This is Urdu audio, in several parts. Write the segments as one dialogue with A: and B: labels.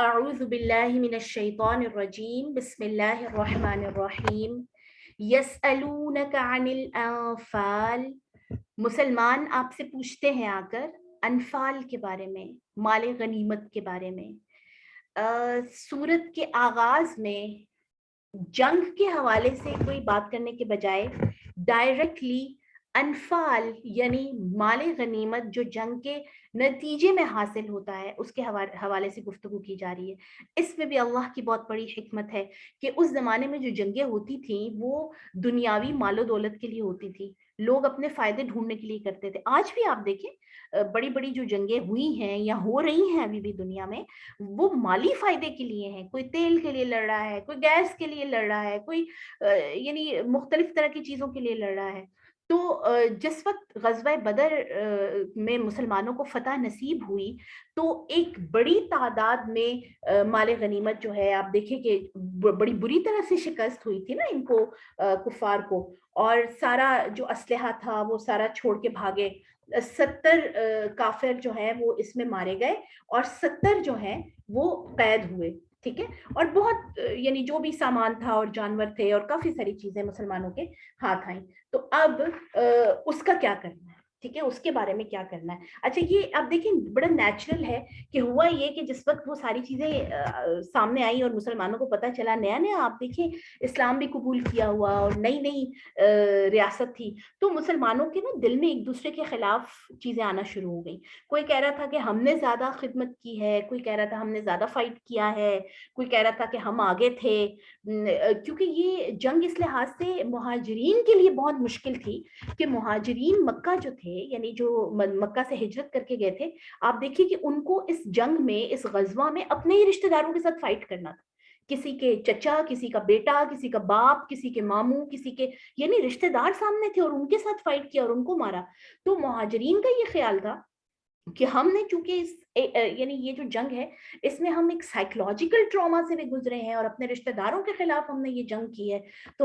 A: اعوذ باللہ من الشیطان الرجیم بسم اللہ الرحمن الرحیم یسألونک عن الانفال، مسلمان آپ سے پوچھتے ہیں آ کر انفال کے بارے میں، مال غنیمت کے بارے میں۔ سورت کے آغاز میں جنگ کے حوالے سے کوئی بات کرنے کے بجائے ڈائریکٹلی انفال یعنی مال غنیمت جو جنگ کے نتیجے میں حاصل ہوتا ہے اس کے حوالے سے گفتگو کی جا رہی ہے۔ اس میں بھی اللہ کی بہت بڑی حکمت ہے کہ اس زمانے میں جو جنگیں ہوتی تھیں وہ دنیاوی مال و دولت کے لیے ہوتی تھی، لوگ اپنے فائدے ڈھونڈنے کے لیے کرتے تھے۔ آج بھی آپ دیکھیں بڑی بڑی جو جنگیں ہوئی ہیں یا ہو رہی ہیں ابھی بھی دنیا میں، وہ مالی فائدے کے لیے ہیں۔ کوئی تیل کے لیے لڑ رہا ہے، کوئی گیس کے لیے لڑ رہا ہے، کوئی یعنی مختلف طرح کی چیزوں کے لیے لڑ رہا ہے۔ تو جس وقت غزوہ بدر میں مسلمانوں کو فتح نصیب ہوئی تو ایک بڑی تعداد میں مال غنیمت جو ہے آپ دیکھیں کہ بڑی بری طرح سے شکست ہوئی تھی نا ان کو، کفار کو، اور سارا جو اسلحہ تھا وہ سارا چھوڑ کے بھاگے۔ 70 کافر جو ہیں وہ اس میں مارے گئے اور 70 جو ہیں وہ قید ہوئے، ٹھیک ہے، اور بہت یعنی جو بھی سامان تھا اور جانور تھے اور کافی ساری چیزیں مسلمانوں کے ہاتھ آئیں۔ تو اب اس کا کیا کرنا ہے، ٹھیک ہے، اس کے بارے میں کیا کرنا ہے۔ اچھا یہ آپ دیکھیں بڑا نیچرل ہے کہ ہوا یہ کہ جس وقت وہ ساری چیزیں سامنے آئیں اور مسلمانوں کو پتہ چلا، نیا نیا آپ دیکھیں اسلام بھی قبول کیا ہوا اور نئی نئی ریاست تھی، تو مسلمانوں کے نا دل میں ایک دوسرے کے خلاف چیزیں آنا شروع ہو گئیں۔ کوئی کہہ رہا تھا کہ ہم نے زیادہ خدمت کی ہے، کوئی کہہ رہا تھا ہم نے زیادہ فائٹ کیا ہے، کوئی کہہ رہا تھا کہ ہم آگے تھے، کیونکہ یہ جنگ اس لحاظ سے مہاجرین کے لیے بہت مشکل تھی کہ مہاجرین مکہ جو تھے یعنی جو مکہ سے ہجرت کر کے گئے تھے، آپ دیکھیے کہ ان کو اس جنگ میں، اس غزوہ میں اپنے ہی رشتہ داروں کے ساتھ فائٹ کرنا تھا۔ کسی کے چچا، کسی کا بیٹا، کسی کا باپ، کسی کے ماموں، کسی کے یعنی رشتہ دار سامنے تھے اور ان کے ساتھ فائٹ کیا اور ان کو مارا۔ تو مہاجرین کا یہ خیال تھا کہ ہم نے چونکہ یعنی یہ جو جنگ ہے اس میں ہم ایک سائیکولوجیکل ٹراما سے بھی گزرے ہیں اور اپنے رشتہ داروں کے خلاف ہم نے یہ جنگ کی ہے، تو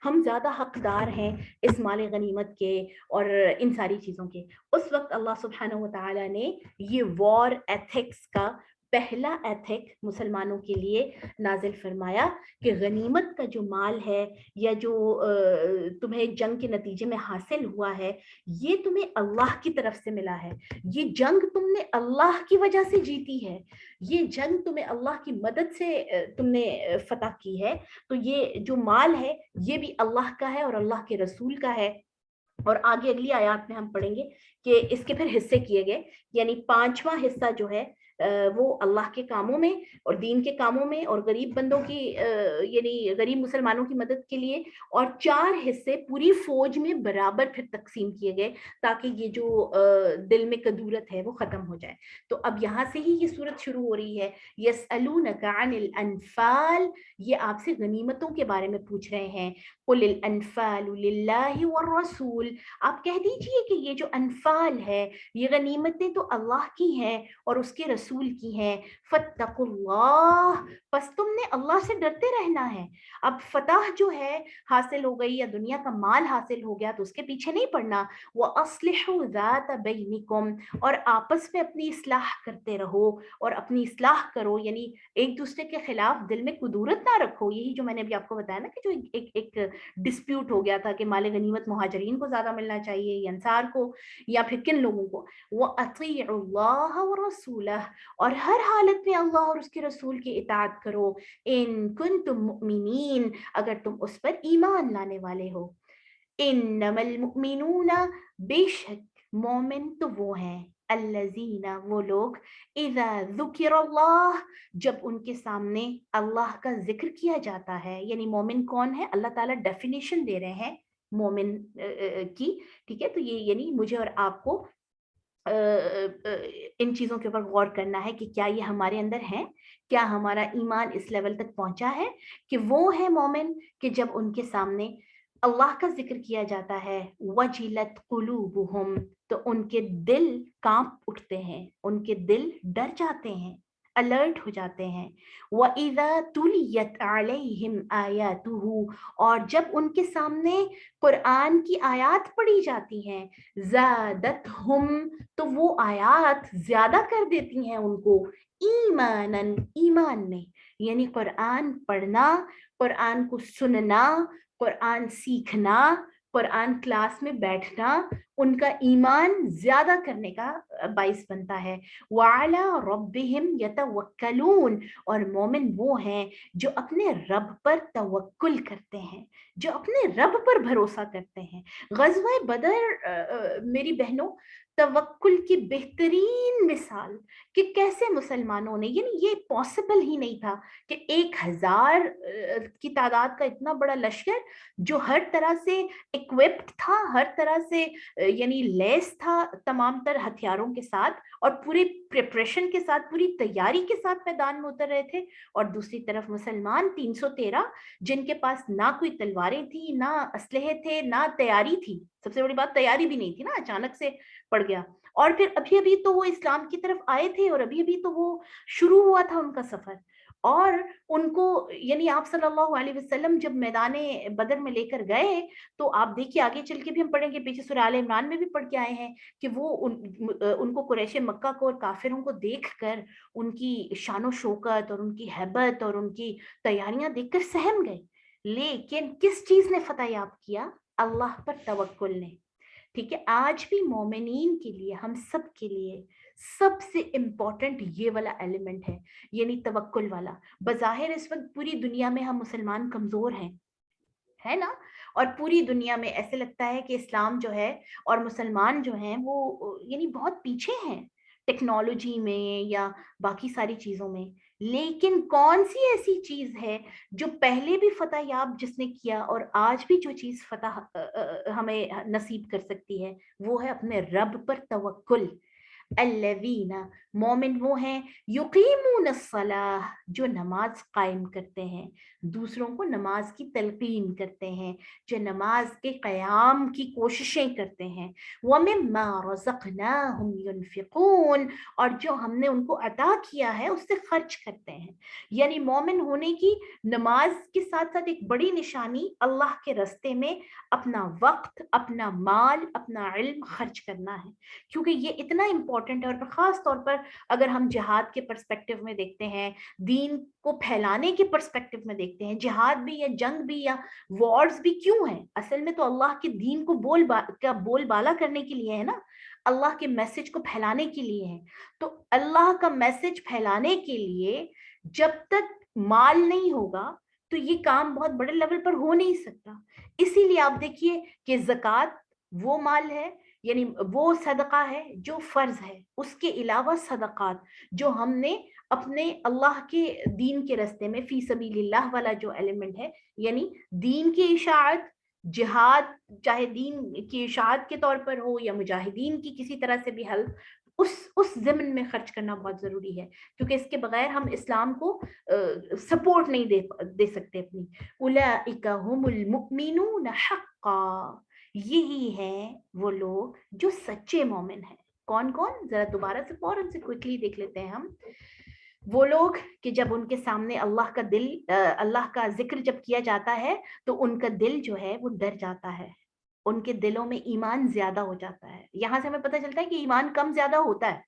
A: ہم زیادہ حقدار ہیں اس مال غنیمت کے اور ان ساری چیزوں کے۔ اس وقت اللہ سبحانہ و تعالیٰ نے یہ وار ایتھکس کا پہلا ایتھک مسلمانوں کے لیے نازل فرمایا کہ غنیمت کا جو مال ہے یا جو تمہیں جنگ کے نتیجے میں حاصل ہوا ہے، یہ تمہیں اللہ کی طرف سے ملا ہے، یہ جنگ تم نے اللہ کی وجہ سے جیتی ہے، یہ جنگ تمہیں اللہ کی مدد سے تم نے فتح کی ہے، تو یہ جو مال ہے یہ بھی اللہ کا ہے اور اللہ کے رسول کا ہے۔ اور آگے اگلی آیات میں ہم پڑھیں گے کہ اس کے پھر حصے کیے گئے، یعنی 5واں حصہ جو ہے وہ اللہ کے کاموں میں اور دین کے کاموں میں اور غریب بندوں کی یعنی غریب مسلمانوں کی مدد کے لیے، اور 4 حصے پوری فوج میں برابر پھر تقسیم کیے گئے تاکہ یہ جو دل میں کدورت ہے وہ ختم ہو جائے۔ تو اب یہاں سے ہی یہ صورت شروع ہو رہی ہے، یسألونک عن الانفال، یہ آپ سے غنیمتوں کے بارے میں پوچھ رہے ہیں۔ قل الانفال للہ والرسول، آپ کہہ دیجئے کہ یہ جو انفال ہے، یہ غنیمتیں تو اللہ کی ہیں اور اس کے رسول کی ہیں۔ فاتقوا اللہ، پس تم نے اللہ سے ڈرتے رہنا ہے۔ اب فتح جو ہے حاصل ہو گئی یا دنیا کا مال حاصل ہو گیا تو اس کے پیچھے نہیں پڑنا۔ وَأَصْلِحُوا ذَاتَ بَيْنِكُمْ، اور آپس میں اپنی اصلاح کرتے رہو اور اپنی اصلاح کرو، یعنی ایک دوسرے کے خلاف دل میں کدورت نہ رکھو۔ یہی جو میں نے ابھی آپ کو بتایا نا کہ جو ایک ڈسپیوٹ ہو گیا تھا کہ مال غنیمت مہاجرین کو زیادہ ملنا چاہیے یا انصار کو یا پھر کن لوگوں کو۔ وَأَطِيعُوا اللَّهَ وَرَسُولَهُ، اور ہر حالت میں اللہ اور اس کے رسول کی اطاعت کرو۔ ان کنتم مؤمنین، اگر تم اس پر ایمان لانے والے ہو۔ انما المؤمنون، بے شک مومن تو وہ ہیں، الذین، وہ لوگ، اذا ذکر اللہ، جب ان کے سامنے اللہ کا ذکر کیا جاتا ہے۔ یعنی مومن کون ہے، اللہ تعالیٰ ڈیفینیشن دے رہے ہیں مومن کی، ٹھیک ہے، تو یہ یعنی مجھے اور آپ کو ان چیزوں کے اوپر غور کرنا ہے کہ کیا یہ ہمارے اندر ہیں، کیا ہمارا ایمان اس لیول تک پہنچا ہے کہ وہ ہے مومن کہ جب ان کے سامنے اللہ کا ذکر کیا جاتا ہے، وجلت قلوبہم، تو ان کے دل کانپ اٹھتے ہیں، ان کے دل ڈر جاتے ہیں۔ الرٹ ہو جاتے ہیں. وَإِذَا تُلِيَتْ عَلَيْهِمْ آيَاتُهُ اور جب ان کے سامنے قرآن کی آیات پڑھی جاتی ہیں زَادَتْهُمْ تو وہ آیات زیادہ کر دیتی ہیں ان کو ایماناً ایمان میں. یعنی قرآن پڑھنا، قرآن کو سننا، قرآن سیکھنا، قرآن کلاس میں بیٹھنا ان کا ایمان زیادہ کرنے کا باعث بنتا ہے. وَعَلَىٰ رَبِّهِمْ يَتَوَكَّلُونَ اور مومن وہ ہیں جو اپنے رب پر توکل کرتے ہیں، جو اپنے رب پر بھروسہ کرتے ہیں. غزوہ بدر میری بہنوں توکل کی بہترین مثال کہ کیسے مسلمانوں نے، یعنی یہ پاسبل ہی نہیں تھا کہ 1000 کی تعداد کا اتنا بڑا لشکر جو ہر طرح سے اکوپڈ تھا، ہر طرح سے یعنی لیس تھا تمام تر ہتھیاروں کے ساتھ اور پوری پریپریشن کے ساتھ، پوری تیاری کے ساتھ میدان میں اتر رہے تھے، اور دوسری طرف مسلمان 313 جن کے پاس نہ کوئی تلواریں تھی، نہ اسلحے تھے، نہ تیاری تھی. سب سے بڑی بات تیاری بھی نہیں تھی نا، اچانک سے پڑ گیا. اور پھر ابھی ابھی تو وہ اسلام کی طرف آئے تھے اور ابھی ابھی تو وہ شروع ہوا تھا ان کا سفر. اور ان کو یعنی آپ صلی اللہ علیہ وسلم جب میدان بدر میں لے کر گئے تو آپ دیکھیے آگے چل کے بھی ہم پڑھیں گے، پیچھے سورہ آل عمران میں بھی پڑھ کے آئے ہیں کہ وہ ان کو قریش مکہ کو اور کافروں کو دیکھ کر ان کی شان و شوکت اور ان کی ہیبت اور ان کی تیاریاں دیکھ کر سہم گئے. لیکن کس چیز نے فتح یاب کیا؟ اللہ پر توکل نے. ٹھیک ہے، آج بھی مومنین کے لیے، ہم سب کے لیے سب سے امپورٹنٹ یہ والا ایلیمنٹ ہے، یعنی توکل والا. بظاہر اس وقت پوری دنیا میں ہم مسلمان کمزور ہیں، ہے نا، اور پوری دنیا میں ایسے لگتا ہے کہ اسلام جو ہے اور مسلمان جو ہیں وہ یعنی بہت پیچھے ہیں ٹیکنالوجی میں یا باقی ساری چیزوں میں. لیکن کون سی ایسی چیز ہے جو پہلے بھی فتح یاب جس نے کیا اور آج بھی جو چیز فتح ہمیں نصیب کر سکتی ہے، وہ ہے اپنے رب پر توکل. الذین مومن وہ ہیں یقیمون الصلاۃ جو نماز قائم کرتے ہیں، دوسروں کو نماز کی تلقین کرتے ہیں، جو نماز کے قیام کی کوششیں کرتے ہیں. ومما رزقناہم ینفقون اور جو ہم نے ان کو عطا کیا ہے اس سے خرچ کرتے ہیں. یعنی مومن ہونے کی نماز کے ساتھ ساتھ ایک بڑی نشانی اللہ کے رستے میں اپنا وقت، اپنا مال، اپنا علم خرچ کرنا ہے، کیونکہ یہ اتنا امپورٹنٹ ہے. اور خاص طور پر اگر ہم جہاد کے پرسپیکٹو میں دیکھتے ہیں، دین کو پھیلانے کے پرسپیکٹو میں دیکھتے ہیں، جہاد بھی یا جنگ بھی یا وارز بھی کیوں ہیں؟ اصل میں تو اللہ کے دین کو بول بالا کرنے کے لیے ہے نا، اللہ کے میسج کو پھیلانے کے لیے ہے. تو اللہ کا میسج پھیلانے کے لیے جب تک مال نہیں ہوگا تو یہ کام بہت بڑے لیول پر ہو نہیں سکتا. اسی لیے آپ دیکھیے کہ زکوٰۃ وہ مال ہے، یعنی وہ صدقہ ہے جو فرض ہے، اس کے علاوہ صدقات جو ہم نے اپنے اللہ کے دین کے راستے میں فی سبیل اللہ والا جو ایلیمنٹ ہے، یعنی دین کی اشاعت، جہاد، چاہے دین کی اشاعت کے طور پر ہو یا مجاہدین کی کسی طرح سے بھی ہیلپ، اس ضمن میں خرچ کرنا بہت ضروری ہے، کیونکہ اس کے بغیر ہم اسلام کو سپورٹ نہیں دے سکتے اپنی. اولئک هم المؤمنون حقا یہی ہیں وہ لوگ جو سچے مومن ہیں. کون کون؟ ذرا دوبارہ سے فوراً سے کوئکلی دیکھ لیتے ہیں ہم. وہ لوگ کہ جب ان کے سامنے اللہ کا ذکر جب کیا جاتا ہے تو ان کا دل جو ہے وہ ڈر جاتا ہے، ان کے دلوں میں ایمان زیادہ ہو جاتا ہے. یہاں سے ہمیں پتہ چلتا ہے کہ ایمان کم زیادہ ہوتا ہے.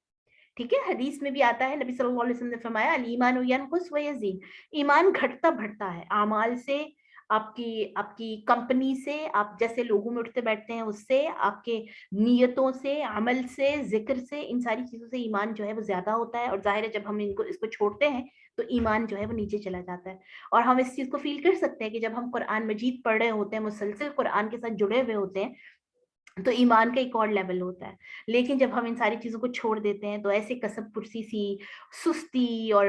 A: ٹھیک ہے، حدیث میں بھی آتا ہے، نبی صلی اللہ علیہ وسلم نے فرمایا الایمان ینقص ویزید، ایمان گھٹتا بڑھتا ہے اعمال سے، آپ کی کمپنی سے، آپ جیسے لوگوں میں اٹھتے بیٹھتے ہیں اس سے، آپ کے نیتوں سے، عمل سے، ذکر سے، ان ساری چیزوں سے ایمان جو ہے وہ زیادہ ہوتا ہے. اور ظاہر ہے جب ہم اس کو چھوڑتے ہیں تو ایمان جو ہے وہ نیچے چلا جاتا ہے. اور ہم اس چیز کو فیل کر سکتے ہیں کہ جب ہم قرآن مجید پڑھ رہے ہوتے ہیں، مسلسل قرآن کے ساتھ جڑے ہوئے ہوتے ہیں، تو ایمان کا ایک اور لیول ہوتا ہے. لیکن جب ہم ان ساری چیزوں کو چھوڑ دیتے ہیں تو ایسے کسب پرسی سی، سستی اور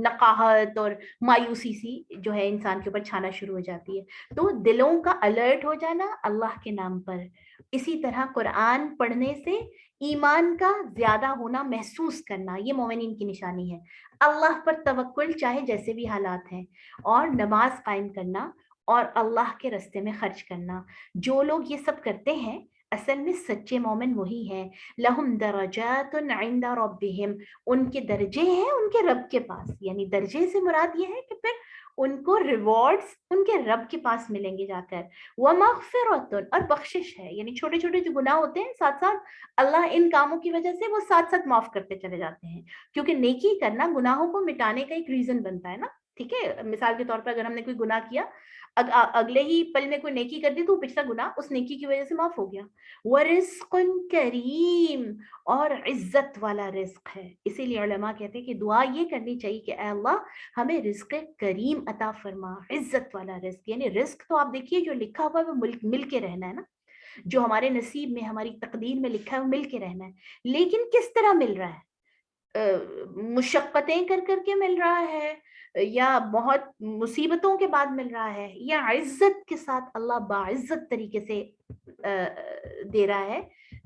A: نقاہت اور مایوسی سی جو ہے انسان کے اوپر چھانا شروع ہو جاتی ہے. تو دلوں کا الرٹ ہو جانا اللہ کے نام پر، اسی طرح قرآن پڑھنے سے ایمان کا زیادہ ہونا محسوس کرنا، یہ مومنین کی نشانی ہے. اللہ پر توکل چاہے جیسے بھی حالات ہیں، اور نماز قائم کرنا اور اللہ کے راستے میں خرچ کرنا. جو لوگ یہ سب کرتے ہیں اصل میں سچے مومن وہی ہیں، لہم درجات عند ربہم، ان کے درجے ہیں ان کے رب کے پاس، یعنی درجے سے مراد یہ ہے کہ پھر ان کو ریوارڈز ان کے رب کے پاس ملیں گے جا کر، ومغفرۃ، اور بخشش ہے، یعنی چھوٹے چھوٹے جو گناہ ہوتے ہیں ساتھ ساتھ اللہ ان کاموں کی وجہ سے وہ ساتھ ساتھ معاف کرتے چلے جاتے ہیں، کیونکہ نیکی کرنا گناہوں کو مٹانے کا ایک ریزن بنتا ہے نا، ٹھیک ہے، مثال کے طور پر اگر ہم نے کوئی گناہ کیا، اگلے ہی پل میں کوئی نیکی کر دی تو پچھلا گناہ اس نیکی کی وجہ سے معاف ہو گیا۔ ورزق کریم، اور عزت والا رزق ہے، اسی لیے علماء کہتے ہیں کہ دعا یہ کرنی چاہیے کہ اے اللہ ہمیں رزق کریم عطا فرما، عزت والا رزق، یعنی رزق تو آپ دیکھیے جو لکھا ہوا ہے وہ مل کے رہنا ہے نا، جو ہمارے نصیب میں ہماری تقدیر میں لکھا ہے وہ مل کے رہنا ہے، لیکن کس طرح مل رہا ہے؟ مشقتیں کر کے مل رہا ہے، یا بہت مصیبتوں کے بعد مل رہا ہے، یا عزت کے ساتھ اللہ باعزت طریقے سے دے رہا ہے،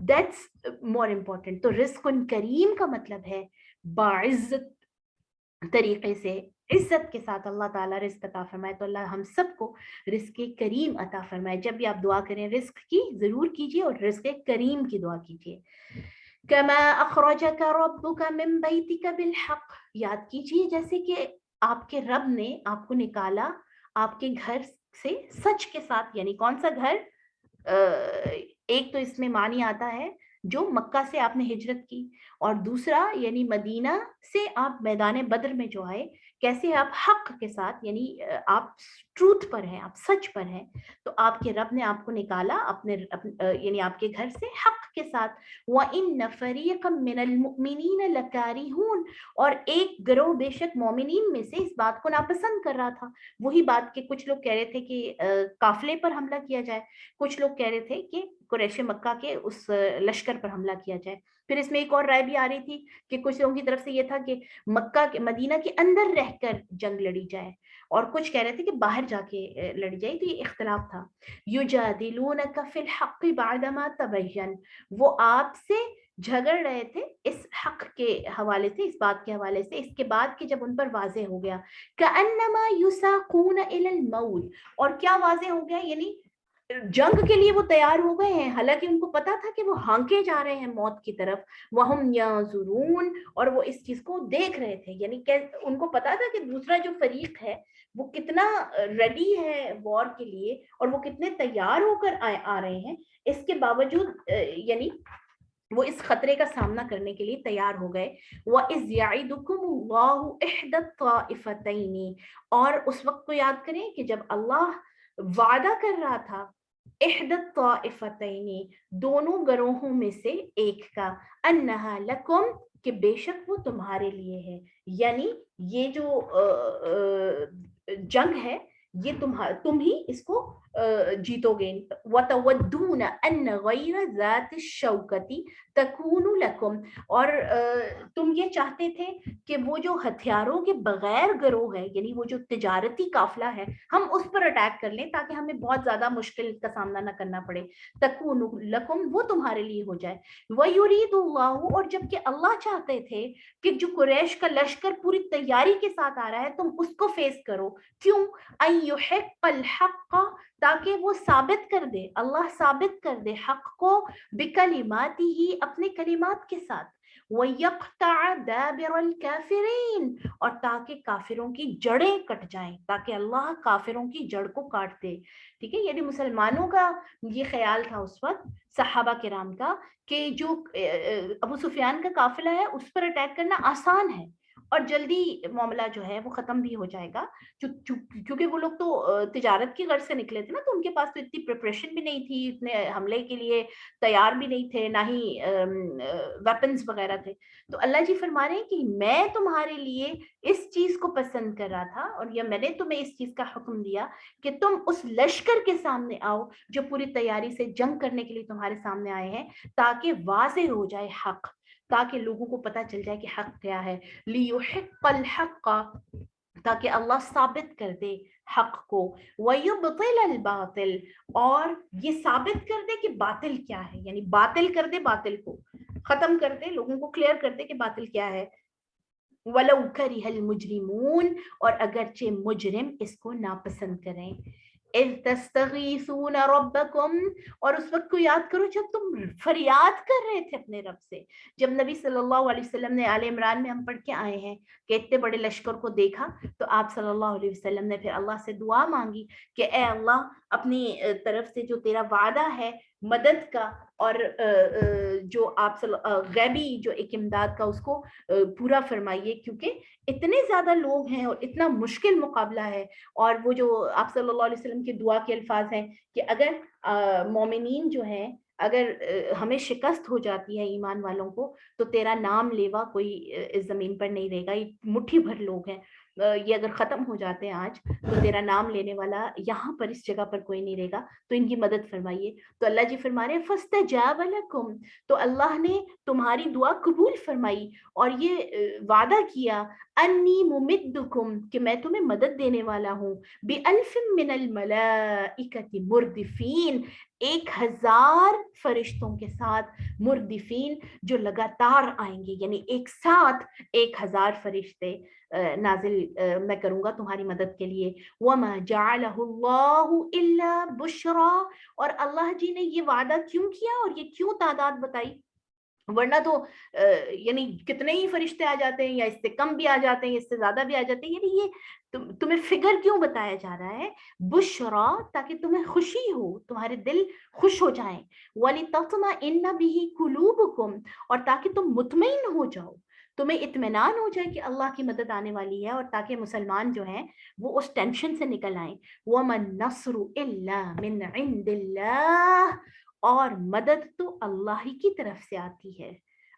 A: دیٹس مور امپورٹنٹ۔ تو رزق کریم کا مطلب ہے باعزت طریقے سے، عزت کے ساتھ اللہ تعالیٰ رزق عطا فرمائے۔ تو اللہ ہم سب کو رزق کریم عطا فرمائے۔ جب بھی آپ دعا کریں رزق کی ضرور کیجیے، اور رزق کریم کی دعا کیجیے۔ کما اخرجک ربک من بیتک بالحق، یاد کیجیے جیسے کہ آپ کے رب نے آپ کو نکالا آپ کے گھر سے سچ کے ساتھ، یعنی کون سا گھر؟ ایک تو اس میں معنی آتا ہے جو مکہ سے آپ نے ہجرت کی، اور دوسرا یعنی مدینہ سے آپ میدان بدر میں جو آئے، کیسے آپ حق کے ساتھ، یعنی آپ ٹروتھ پر ہیں، آپ سچ پر ہیں، تو آپ کے رب نے آپ کو نکالا اپنے یعنی آپ کے گھر سے حق کے ساتھ۔ وَإِنَّ فَرِيقًا مِّنَ الْمُؤْمِنِينَ لَكَارِهُونَ، اور ایک گروہ بے شک مومنین میں سے اس بات کو ناپسند کر رہا تھا، وہی بات کہ کچھ لوگ کہہ رہے تھے کہ قافلے پر حملہ کیا جائے، کچھ لوگ کہہ رہے تھے کہ قریش مکہ کے اس لشکر پر حملہ کیا جائے، پھر اس میں ایک اور رائے بھی آ رہی تھی کہ کچھ لوگوں کی طرف سے یہ تھا کہ مکہ کے مدینہ کے اندر رہ کر جنگ لڑی جائے، اور کچھ کہہ رہے تھے کہ باہر جا کے لڑی جائے، تو یہ اختلاف تھا۔ یجادلونک فی الحق بعدما تبین، وہ آپ سے جھگڑ رہے تھے اس حق کے حوالے سے، اس بات کے حوالے سے، اس کے بعد کہ جب ان پر واضح ہو گیا، کأنما یساقون الی الموت، اور کیا واضح ہو گیا؟ یعنی جنگ کے لیے وہ تیار ہو گئے ہیں، حالانکہ ان کو پتا تھا کہ وہ ہانکے جا رہے ہیں موت کی طرف، وَهُمْ يَنظُرُونَ، اور وہ اس چیز کو دیکھ رہے تھے، یعنی کہ ان کو پتا تھا کہ دوسرا جو فریق ہے وہ کتنا ریڈی ہے وار کے لیے، اور وہ کتنے تیار ہو کر آ رہے ہیں، اس کے باوجود یعنی وہ اس خطرے کا سامنا کرنے کے لیے تیار ہو گئے۔ وَإِذْ يَعِدُكُمُ اللَّهُ إِحْدَى الطَّائِفَتَيْنِ، اور اس وقت کو یاد کریں کہ جب اللہ وعدہ کر رہا تھا احدى الطائفتین، دونوں گروہوں میں سے ایک کا، انہا لکم، کہ بے شک وہ تمہارے لیے ہے، یعنی یہ جو جنگ ہے یہ تم ہی اس کو جیتو گے۔ وَتَوَدُّونَ أَنَّ غَيْرَ ذَاتِ الشَّوْكَةِ تَكُونُ لَكُمْ، اور تم یہ چاہتے تھے کہ وہ جو ہتھیاروں کے بغیر گروہ ہے، یعنی وہ جو تجارتی قافلہ ہے، ہم اس پر اٹیک کر لیں تاکہ ہمیں بہت زیادہ مشکل کا سامنا نہ کرنا پڑے، تَكُونُ لَكُمْ، وہ تمہارے لیے ہو جائے۔ وَيُرِيدُ اللَّهُ، اور جب کہ اللہ چاہتے تھے کہ جو قریش کا لشکر پوری تیاری کے ساتھ آ رہا ہے تم اس کو فیس کرو، کیوں؟ ان یحق الحق، تاکہ وہ ثابت کر دے، اللہ ثابت کر دے حق کو، بکلماتی ہی، اپنے کلمات کے ساتھ، وَيَقْطَعَ دَابِرَ الْكَافِرِينَ، اور تاکہ کافروں کی جڑیں کٹ جائیں، تاکہ اللہ کافروں کی جڑ کو کاٹ دے، ٹھیک ہے۔ یعنی مسلمانوں کا یہ خیال تھا اس وقت، صحابہ کرام کا، کہ جو ابو سفیان کا قافلہ ہے اس پر اٹیک کرنا آسان ہے اور جلدی معاملہ جو ہے وہ ختم بھی ہو جائے گا، کیونکہ وہ لوگ تو تجارت کی غرض سے نکلے تھے نا، تو ان کے پاس تو اتنی پریپریشن بھی نہیں تھی، اتنے حملے کے لیے تیار بھی نہیں تھے، نہ ہی ویپنز وغیرہ تھے۔ تو اللہ جی فرما رہے ہیں کہ میں تمہارے لیے اس چیز کو پسند کر رہا تھا، اور یہ میں نے تمہیں اس چیز کا حکم دیا کہ تم اس لشکر کے سامنے آؤ جو پوری تیاری سے جنگ کرنے کے لیے تمہارے سامنے آئے ہیں، تاکہ واضح ہو جائے حق، تاکہ لوگوں کو پتہ چل جائے کہ حق کیا ہے، لیحق الحق، تاکہ اللہ ثابت کر دے حق کو، وَيُبْطِلَ الْبَاطِلَ، اور یہ ثابت کر دے کہ باطل کیا ہے، یعنی باطل کر دے، باطل کو ختم کر دے، لوگوں کو کلیئر کر دے کہ باطل کیا ہے۔ وَلَوْ كَرِهَ الْمُجْرِمُونَ، اور اگرچہ مجرم اس کو ناپسند کریں۔ اذ تستغیثون ربکم، اور اس وقت کو یاد کرو جب تم فریاد کر رہے تھے اپنے رب سے. جب نبی صلی اللہ علیہ وسلم نے آل عمران میں ہم پڑھ کے آئے ہیں کہ اتنے بڑے لشکر کو دیکھا تو آپ صلی اللہ علیہ وسلم نے پھر اللہ سے دعا مانگی کہ اے اللہ اپنی طرف سے جو تیرا وعدہ ہے مدد کا اور جو آپ غیبی جو ایک امداد کا اس کو پورا فرمائیے، کیونکہ اتنے زیادہ لوگ ہیں اور اتنا مشکل مقابلہ ہے. اور وہ جو آپ صلی اللہ علیہ وسلم کی دعا کے الفاظ ہیں کہ اگر مومنین جو ہیں اگر ہمیں شکست ہو جاتی ہے ایمان والوں کو تو تیرا نام لیوا کوئی اس زمین پر نہیں رہے گا. یہ مٹھی بھر لوگ ہیں، یہ اگر ختم ہو جاتے ہیں آج تو تیرا نام لینے والا یہاں پر اس جگہ پر کوئی نہیں رہے گا، تو ان کی مدد فرمائیے. تو اللہ جی فرما رہے ہیں فاستجاب لکم، تو اللہ نے تمہاری دعا قبول فرمائی اور یہ وعدہ کیا انی ممدکم کہ میں تمہیں مدد دینے والا ہوں بألف من الملائکۃ مردفین، 1000 فرشتوں کے ساتھ، مردفین جو لگاتار آئیں گے، یعنی ایک ساتھ 1000 فرشتے نازل میں کروں گا تمہاری مدد کے لیے. وَمَا جَعَلَهُ اللَّهُ إِلَّا بُشْرَى، اور اللہ جی نے یہ وعدہ کیوں کیا اور یہ کیوں تعداد بتائی؟ ورنہ تو یعنی کتنے ہی فرشتے آ جاتے ہیں یا اس سے کم بھی آ جاتے ہیں، اس سے زیادہ بھی آ جاتے ہیں. یعنی یہ تمہیں فگر کیوں بتایا جا رہا ہے؟ بشرا، تاکہ تمہیں خوشی ہو، تمہارے دل خوش ہو جائیں. وَلِتَطْمَئِنَّ بِهِ قُلُوبُكُمْ، اور تاکہ تم مطمئن ہو جاؤ، تمہیں اطمینان ہو جائے کہ اللہ کی مدد آنے والی ہے، اور تاکہ مسلمان جو ہیں وہ اس ٹینشن سے نکل آئیں. وَمَا النَّصْرُ إِلَّا مِنْ عِنْدِ اللَّهِ، اور مدد تو اللہ ہی کی طرف سے آتی ہے،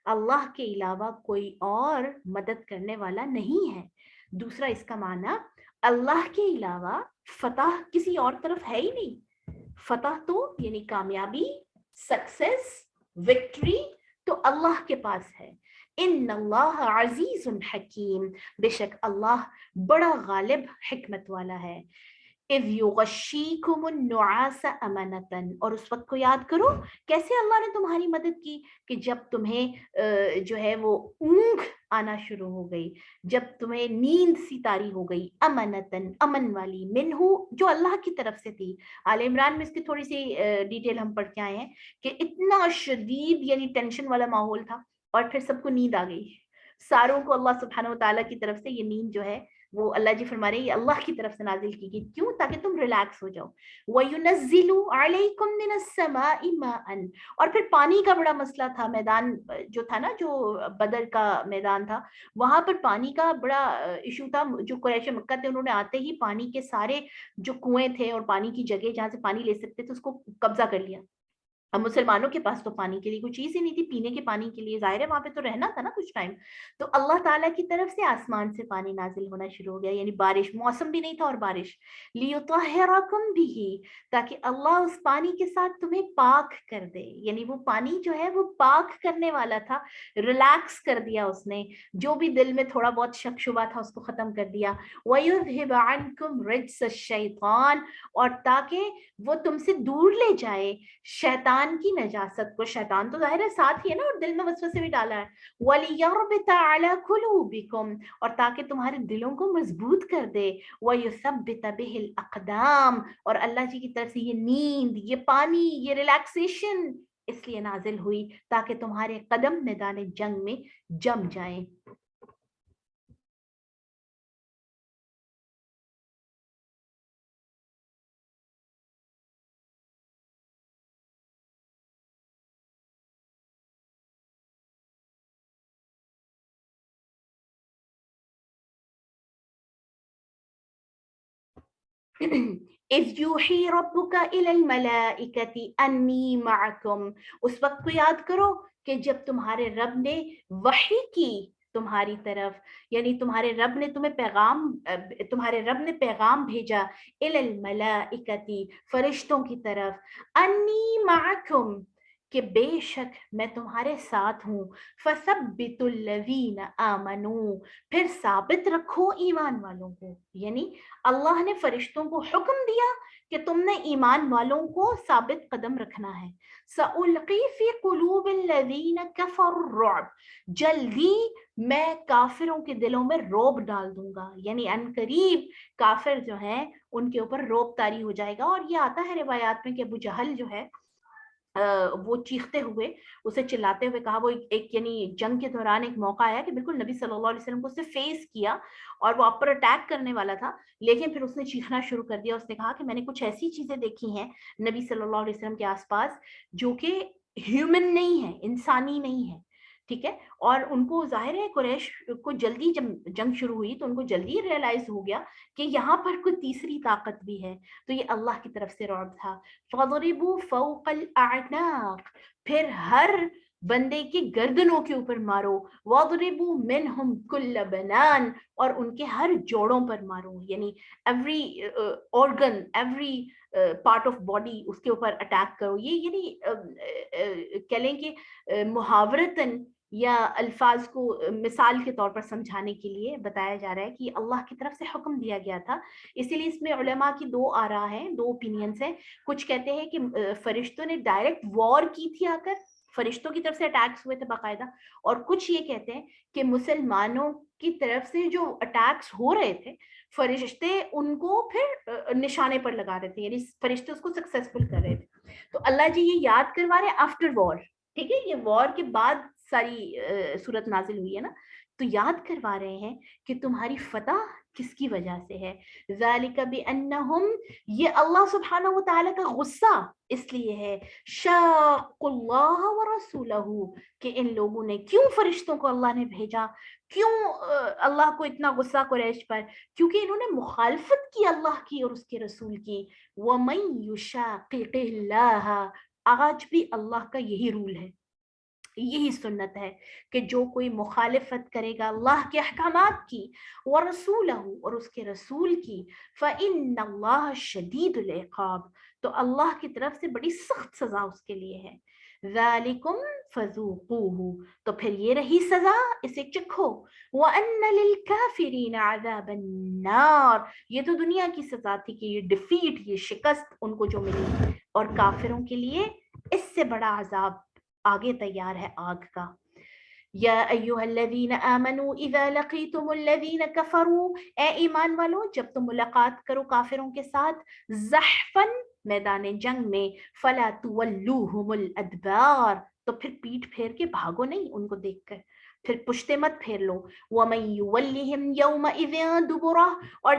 A: اللہ کے علاوہ کوئی اور مدد کرنے والا نہیں ہے. دوسرا اس کا معنی اللہ کے علاوہ فتح کسی اور طرف ہے ہی نہیں. فتح تو یعنی کامیابی، سکسیس، وکٹری تو اللہ کے پاس ہے. ان اللہ عزیز حکیم، بے شک اللہ بڑا غالب حکمت والا ہے. اذ یغشیکم النعاس امنتا، اور اس وقت کو یاد کرو کیسے اللہ نے تمہاری مدد کی کہ جب تمہیں جو ہے وہ اونگ آنا شروع ہو گئی، جب تمہیں نیند سی طاری ہو گئی، امنتن امن والی، منہو جو اللہ کی طرف سے تھی. آل عمران میں اس کی تھوڑی سی ڈیٹیل ہم پڑھ کے آئے ہیں کہ اتنا شدید یعنی ٹینشن والا ماحول تھا اور پھر سب کو نیند آ گئی. ساروں کو اللہ سبحانہ و تعالیٰ کی طرف سے یہ نیند جو ہے وہ اللہ جی فرما رہے ہیں یہ اللہ کی طرف سے نازل کی گئی. کیوں؟ تاکہ تم ریلیکس ہو جاؤ. وَيُنَزِّلُ عَلَيْكُم مِّنَ السَّمَاءِ مَاءً، اور پھر پانی کا بڑا مسئلہ تھا. میدان جو تھا نا، جو بدر کا میدان تھا، وہاں پر پانی کا بڑا ایشو تھا. جو قریش مکہ تھے انہوں نے آتے ہی پانی کے سارے جو کنویں تھے اور پانی کی جگہ جہاں سے پانی لے سکتے تھے اس کو قبضہ کر لیا. اب مسلمانوں کے پاس تو پانی کے لیے کوئی چیز ہی نہیں تھی، پینے کے پانی کے لیے ظاہر ہے وہاں پہ تو رہنا تھا نا کچھ ٹائم. تو اللہ تعالیٰ کی طرف سے آسمان سے پانی نازل ہونا شروع ہو گیا، یعنی بارش، موسم بھی نہیں تھا اور بارش. لیطہرکم بہ، تاکہ اللہ اس پانی کے ساتھ تمہیں پاک کر دے. یعنی وہ پانی جو ہے وہ پاک کرنے والا تھا، ریلیکس کر دیا اس نے، جو بھی دل میں تھوڑا بہت شک شبہ تھا اس کو ختم کر دیا. وَيُذْهِبْ عَنْكُمْ رِجْسَ الشَّيْطَانِ، اور تاکہ وہ تم سے دور لے جائے شیطان کی نجاست کو. شیطان تو ظاہر ہے ساتھ ہی ہے نا اور دل میں وسوسے بھی ڈالا ہے. وَلِيَرْبِطَ عَلَى قُلُوبِكُمْ، اور تاکہ تمہارے دلوں کو مضبوط کر دے. وَيُثَبِّتَ بِهِ الْأَقْدَامِ، اور اللہ جی کی طرف سے یہ نیند، یہ پانی، یہ ریلیکسیشن اس لیے نازل ہوئی تاکہ تمہارے قدم میدان جنگ میں جم جائیں. اذ یوحی ربک الی الملائکۃ انی معکم، اس وقت کو یاد کرو کہ جب تمہارے رب نے وحی کی تمہاری طرف، یعنی تمہارے رب نے تمہارے رب نے پیغام بھیجا الی الملائکۃ، فرشتوں کی طرف، انی معکم کہ بے شک میں تمہارے ساتھ ہوں. فَثَبِّتُوا الَّذِينَ آمَنُوا پھر ثابت رکھو ایمان والوں کو. یعنی اللہ نے فرشتوں کو حکم دیا کہ تم نے ایمان والوں کو ثابت قدم رکھنا ہے. سَأُلْقِي فِي قُلُوبِ الَّذِينَ كَفَرُوا الرُّعْبَ جلدی میں کافروں کے دلوں میں رعب ڈال دوں گا. یعنی ان قریب کافر جو ہیں ان کے اوپر رعب طاری ہو جائے گا. اور یہ آتا ہے روایات میں کہ ابو جہل جو ہے وہ چیختے ہوئے اسے چلاتے ہوئے کہا, وہ ایک یعنی جنگ کے دوران ایک موقع آیا کہ بالکل نبی صلی اللہ علیہ وسلم کو اس نے فیس کیا اور وہ آپ پر اٹیک کرنے والا تھا, لیکن پھر اس نے چیخنا شروع کر دیا. اس نے کہا کہ میں نے کچھ ایسی چیزیں دیکھی ہیں نبی صلی اللہ علیہ وسلم کے آس پاس جو کہ ہیومن نہیں ہے, انسانی نہیں ہے. ٹھیک ہے, اور ان کو ظاہر ہے قریش کو جلدی جب جنگ شروع ہوئی تو ان کو جلدی ریئلائز ہو گیا کہ یہاں پر کوئی تیسری طاقت بھی ہے. تو یہ اللہ کی طرف سے رعب تھا. فَضْرِبُوا فَوْقَ الْأَعْنَاقِ پھر ہر بندے کی گردنوں کے اوپر مارو. وَضْرِبُوا مِنْهُمْ كُلَّ بَنَانٍ اور ان کے ہر جوڑوں پر مارو. یعنی every organ, every part of body اس کے اوپر اٹیک کرو. یہ یعنی کہہ لیں کہ محاورتاً یا الفاظ کو مثال کے طور پر سمجھانے کے لیے بتایا جا رہا ہے کہ اللہ کی طرف سے حکم دیا گیا تھا. اسی لیے اس میں علماء کی دو آراء ہیں, دو اوپینینس ہیں. کچھ کہتے ہیں کہ فرشتوں نے ڈائریکٹ وار کی تھی آ کر, فرشتوں کی طرف سے اٹیکس ہوئے تھے باقاعدہ, اور کچھ یہ کہتے ہیں کہ مسلمانوں کی طرف سے جو اٹیکس ہو رہے تھے فرشتے ان کو پھر نشانے پر لگا رہے تھے, یعنی فرشتے اس کو سکسیسفل کر رہے تھے. تو اللہ جی یہ یاد کروا رہے ہیں آفٹر وار. ٹھیک ہے, یہ وار کے بعد ساری صورت نازل ہوئی ہے نا, تو یاد کروا رہے ہیں کہ تمہاری فتح کس کی وجہ سے ہے. ذالک بانہم یہ اللہ سبحانہ و تعالیٰ کا غصہ اس لیے ہے, شاق اللہ ورسولہ کہ ان لوگوں نے کیوں فرشتوں کو اللہ نے بھیجا, کیوں اللہ کو اتنا غصہ قریش پر, کیونکہ انہوں نے مخالفت کی اللہ کی اور اس کے رسول کی. وَمَن يُشَاقِقِ اللَّهَ آج بھی اللہ کا یہی رول ہے, یہی سنت ہے کہ جو کوئی مخالفت کرے گا اللہ کے احکامات کی, وَرَسُولَهُ اور اس کے رسول کی, فَإِنَّ اللَّهَ شَدِيدُ الْعِقَابِ تو اللہ کی طرف سے بڑی سخت سزا اس کے لیے ہے. ذَلِكُمْ فَذُوقُوهُ تو پھر یہ رہی سزا, اسے چکھو. وَأَنَّ لِلْكَافِرِينَ عَذَابَ النَّارِ یہ تو دنیا کی سزا تھی کہ یہ ڈیفیٹ, یہ شکست ان کو جو ملی, اور کافروں کے لیے اس سے بڑا عذاب آگے تیار ہے آگ کا. یا ایھا الذین آمنوا اذا لقیتم الذین کفروا اے ایمان والو جب تم ملاقات کرو کافروں کے ساتھ, زحفا میدان جنگ میں, فلا تولوہم الادبار تو پھر پیٹ پھیر کے بھاگو نہیں ان کو دیکھ کر, پھر پشتے مت پھیر لو. وَمَن يُوَلِّهِمْ يَوْمَئِذٍ دُبُرَهُ اور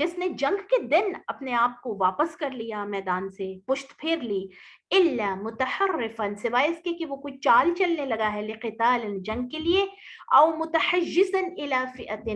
A: جس نے جنگ کے دن اپنے آپ کو واپس کر لیا میدان سے, پشت پھیر لی, الا متحرفا سوائے اس کے کہ وہ کوئی چال چلنے لگا ہے, لقتال جنگ کے لیے, او متحجزا الی فئۃ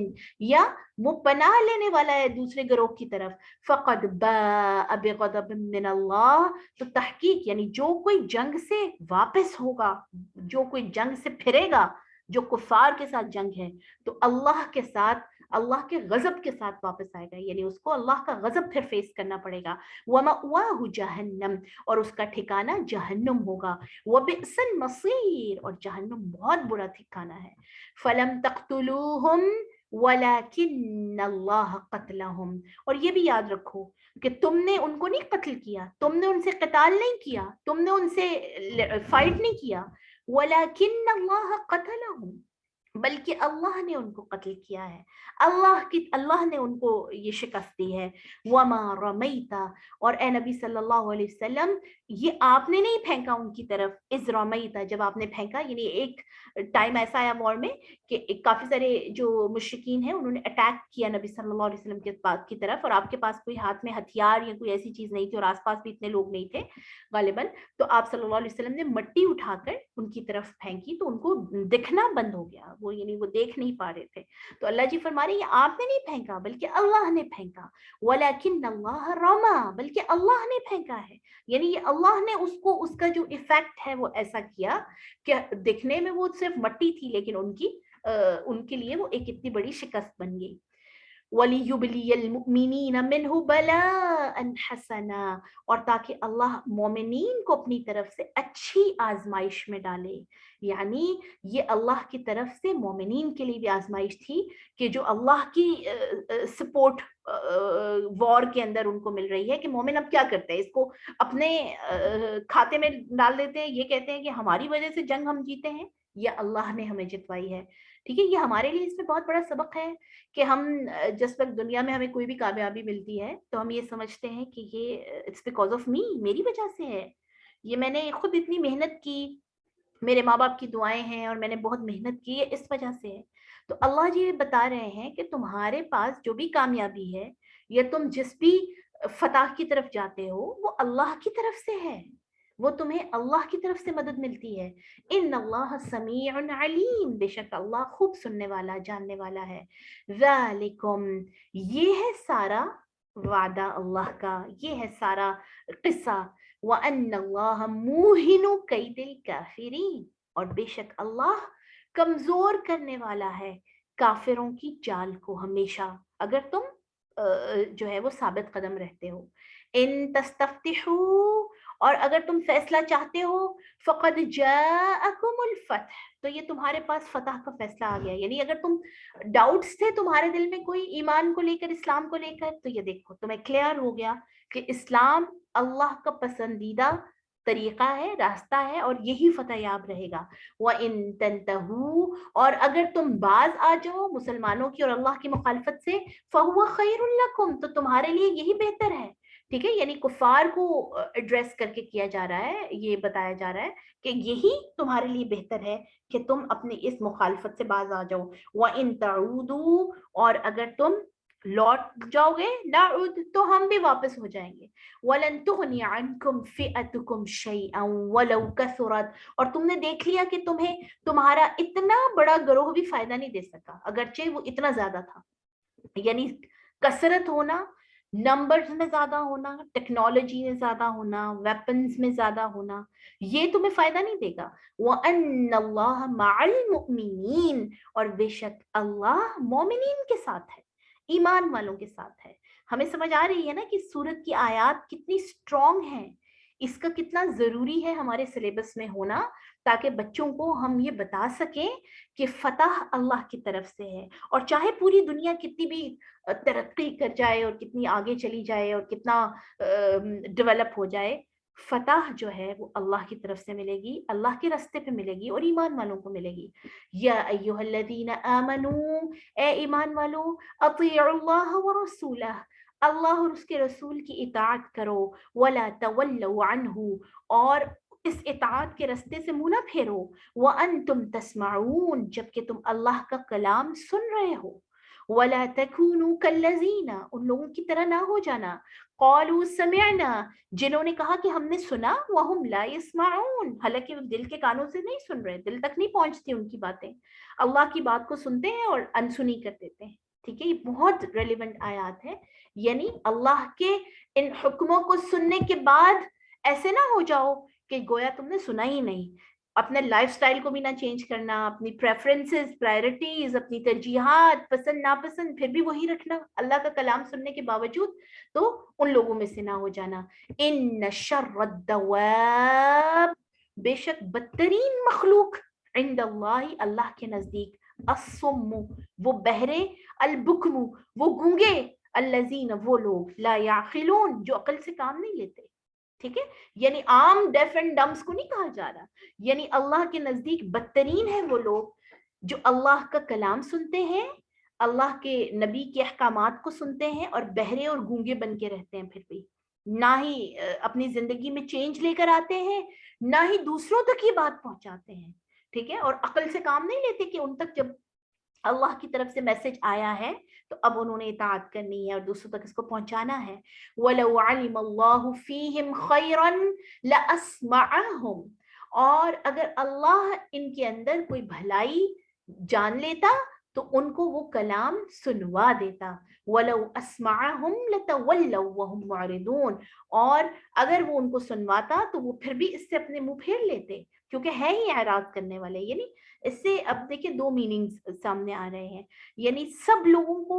A: یا وہ پناہ لینے والا ہے دوسرے گروہ کی طرف, فقد باء بغضب من اللہ تو تحقیق یعنی جو کوئی جنگ سے واپس ہوگا, جو کوئی جنگ سے پھرے گا, جو کفار کے ساتھ جنگ ہے تو اللہ کے ساتھ, اللہ کے غضب کے ساتھ واپس آئے گا, یعنی اس کو اللہ کا غضب پھر فیس کرنا پڑے گا. وَمَأْوَاهُ جَهَنَّمْ اور اس کا ٹھکانہ جہنم ہوگا. وَبِئْسَ الْمَصِيرُ اور جہنم بہت برا ٹھکانہ ہے. فَلَمْ تَقْتُلُوهُمْ وَلَكِنَّ اللَّهَ قَتْلَهُمْ اور یہ بھی یاد رکھو کہ تم نے ان کو نہیں قتل کیا, تم نے ان سے قتال نہیں کیا, تم نے ان سے فائٹ نہیں کیا. وَلَكِنَّ اللَّهَ قَتَلَهُمْ بلکہ اللہ نے ان کو قتل کیا ہے, اللہ نے ان کو یہ شکست دی ہے. وما رمیتا اور اے نبی صلی اللہ علیہ وسلم یہ آپ نے نہیں پھینکا ان کی طرف, از رمیتا جب آپ نے پھینکا, یعنی ایک ٹائم ایسا آیا وار میں کہ کافی سارے جو مشرکین ہیں انہوں نے اٹیک کیا نبی صلی اللہ علیہ وسلم کی طرف, اور آپ کے پاس کوئی ہاتھ میں ہتھیار یا کوئی ایسی چیز نہیں تھی اور آس پاس بھی اتنے لوگ نہیں تھے غالباً, تو آپ صلی اللہ علیہ وسلم نے مٹی اٹھا کر ان کی طرف پھینکی تو ان کو دکھنا بند ہو گیا, وہ یعنی وہ دیکھ نہیں پا رہے تھے. تو اللہ جی فرما رہے ہیں آپ نے نہیں پھینکا بلکہ اللہ نے پھینکا. وَلَكِنَّ اللَّهَ رَمَى بلکہ اللہ نے پھینکا ہے, یعنی یہ اللہ نے اس کو, اس کا جو ایفیکٹ ہے وہ ایسا کیا کہ دکھنے میں وہ صرف مٹی تھی لیکن ان کے لیے وہ ایک اتنی بڑی شکست بن گئی. وَلِيُبْلِيَ الْمُؤْمِنِينَ مِنْهُ بَلَاءً حَسَنًا، اور تاکہ اللہ مومنین کو اپنی طرف سے اچھی آزمائش میں ڈالے. یعنی یہ اللہ کی طرف سے مومنین کے لیے بھی آزمائش تھی کہ جو اللہ کی سپورٹ وار کے اندر ان کو مل رہی ہے کہ مومن اب کیا کرتے ہیں، اس کو اپنے کھاتے میں ڈال دیتے ہیں، یہ کہتے ہیں کہ ہماری وجہ سے جنگ ہم جیتے ہیں یا اللہ نے ہمیں جتوائی ہے. ٹھیک ہے، یہ ہمارے لیے اس میں بہت بڑا سبق ہے کہ ہم جس وقت دنیا میں ہمیں کوئی بھی کامیابی ملتی ہے تو ہم یہ سمجھتے ہیں کہ یہ اٹس بیکاز آف می، میری وجہ سے ہے، یہ میں نے خود اتنی محنت کی، میرے ماں باپ کی دعائیں ہیں اور میں نے بہت محنت کی ہے، اس وجہ سے ہے. تو اللہ جی بتا رہے ہیں کہ تمہارے پاس جو بھی کامیابی ہے یا تم جس بھی فتح کی طرف جاتے ہو وہ اللہ کی طرف سے ہے، وہ تمہیں اللہ کی طرف سے مدد ملتی ہے. ان اللہ سمیع علیم، بے شک اللہ خوب سننے والا جاننے والا ہے. ذالکم، یہ ہے سارا وعدہ اللہ کا، یہ ہے سارا قصہ. وَأَنَّ اللَّهَ مُوهِنُ كَيْدِ الْكَافِرِينَ، اور بے شک اللہ کمزور کرنے والا ہے کافروں کی چال کو ہمیشہ، اگر تم جو ہے وہ ثابت قدم رہتے ہو. ان تستفتحوا، اور اگر تم فیصلہ چاہتے ہو، فقد جاءکم الفتح، تو یہ تمہارے پاس فتح کا فیصلہ آ گیا. یعنی اگر تم ڈاؤٹس تھے تمہارے دل میں کوئی ایمان کو لے کر، اسلام کو لے کر، تو یہ دیکھو تمہیں کلیئر ہو گیا کہ اسلام اللہ کا پسندیدہ طریقہ ہے، راستہ ہے، اور یہی فتح یاب رہے گا. وَإِن تَنْتَهُوا، اور اگر تم باز آ جاؤ مسلمانوں کی اور اللہ کی مخالفت سے، فَهُوَ خَيْرٌ لَكُمْ، تو تمہارے لیے یہی بہتر ہے. ٹھیک ہے، یعنی کفار کو ایڈریس کر کے کیا جا رہا ہے، یہ بتایا جا رہا ہے کہ یہی تمہارے لیے بہتر ہے کہ تم اپنی اس مخالفت سے باز آ جاؤ. وَإِن تَعُودُوا، اور اگر تم لوٹ جاؤ گے، نعود، تو ہم بھی واپس ہو جائیں گے. وَلَن تُغْنِيَ عَنْكُمْ فِئَتُكُمْ شَيْئًا وَلَوْ كَثُرَتْ، اور تم نے دیکھ لیا کہ تمہیں تمہارا اتنا بڑا گروہ بھی فائدہ نہیں دے سکا اگرچہ وہ اتنا زیادہ تھا. یعنی کثرت ہونا، نمبرز میں زیادہ ہونا، ٹیکنالوجی میں زیادہ ہونا، ویپنز میں زیادہ ہونا، یہ تمہیں فائدہ نہیں دے گا. وَأَنَّ اللَّهَ مَعَ الْمُؤْمِنِينَ، اور بے شک اللہ مومنین کے ساتھ ہے، ایمان والوں کے ساتھ ہے. ہمیں سمجھ آ رہی ہے نا کہ سورت کی آیات کتنی سٹرونگ ہیں، اس کا کتنا ضروری ہے ہمارے سلیبس میں ہونا، تاکہ بچوں کو ہم یہ بتا سکیں کہ فتح اللہ کی طرف سے ہے. اور چاہے پوری دنیا کتنی بھی ترقی کر جائے اور کتنی آگے چلی جائے اور کتنا ڈیولپ ہو جائے، فتح جو ہے وہ اللہ کی طرف سے ملے گی، اللہ کے راستے پہ ملے گی اور ایمان والوں کو ملے گی. یا ایھا الذین آمنوا، اے ایمان والو، اطیعوا اللہ ورسولہ، اللہ اور اس کے رسول کی اطاعت کرو. ولا تولوا عنہ، اور اس اطاعت کے راستے سے منہ نہ پھیرو. وانتم تسمعون، جبکہ تم اللہ کا کلام سن رہے ہو. ولا تکونوا کالذین، ان لوگوں کی طرح نہ ہو جانا، قالوا سمعنا، جنہوں نے کہا کہ ہم نے سنا، وہم لا يسمعون، حالانکہ وہ دل کے کانوں سے نہیں سن رہے، دل تک نہیں پہنچتی ان کی باتیں. اللہ کی بات کو سنتے ہیں اور انسنی کر دیتے ہیں. ٹھیک ہے، یہ بہت ریلیونٹ آیات ہے. یعنی اللہ کے ان حکموں کو سننے کے بعد ایسے نہ ہو جاؤ کہ گویا تم نے سنا ہی نہیں. اپنے لائف سٹائل کو بھی نہ چینج کرنا، اپنی پریفرنسز، پرائرٹیز، اپنی ترجیحات، پسند ناپسند پھر بھی وہی رکھنا اللہ کا کلام سننے کے باوجود، تو ان لوگوں میں سے نہ ہو جانا. ان شر الدواب، بے شک بدترین مخلوق، عند اللہ، اللہ کے نزدیک، الصم، وہ بہرے، البکم، وہ گونگے، الذین، وہ لوگ، لا یعقلون، جو عقل سے کام نہیں لیتے. ٹھیک ہے، یعنی عام ڈیف اینڈ ڈمس کو نہیں کہا جا رہا، یعنی اللہ کے نزدیک بدترین ہے وہ لوگ جو اللہ کا کلام سنتے ہیں، اللہ کے نبی کے احکامات کو سنتے ہیں اور بہرے اور گونگے بن کے رہتے ہیں، پھر بھی نہ ہی اپنی زندگی میں چینج لے کر آتے ہیں، نہ ہی دوسروں تک یہ بات پہنچاتے ہیں. ٹھیک ہے، اور عقل سے کام نہیں لیتے کہ ان تک جب اللہ کی طرف سے میسج آیا ہے تو اب انہوں نے اطاعت کرنی ہے اور دوسروں تک اس کو پہنچانا ہے. وَلَوْ عَلِمَ اللَّهُ فِيهِمْ خَيْرًا لَأَسْمَعَهُمْ، اور اگر اللہ ان کے اندر کوئی بھلائی جان لیتا تو ان کو وہ کلام سنوا دیتا. وَلَوْ أَسْمَعَهُمْ لَتَوَلَّوْا وَهُمْ مُعْرِضُونَ، اور اگر وہ ان کو سنواتا تو وہ پھر بھی اس سے اپنے منہ پھیر لیتے، کیونکہ ہے ہی اعراض کرنے والے. یعنی اس سے اب دیکھیں دو میننگز سامنے آ رہے ہیں. یعنی سب لوگوں کو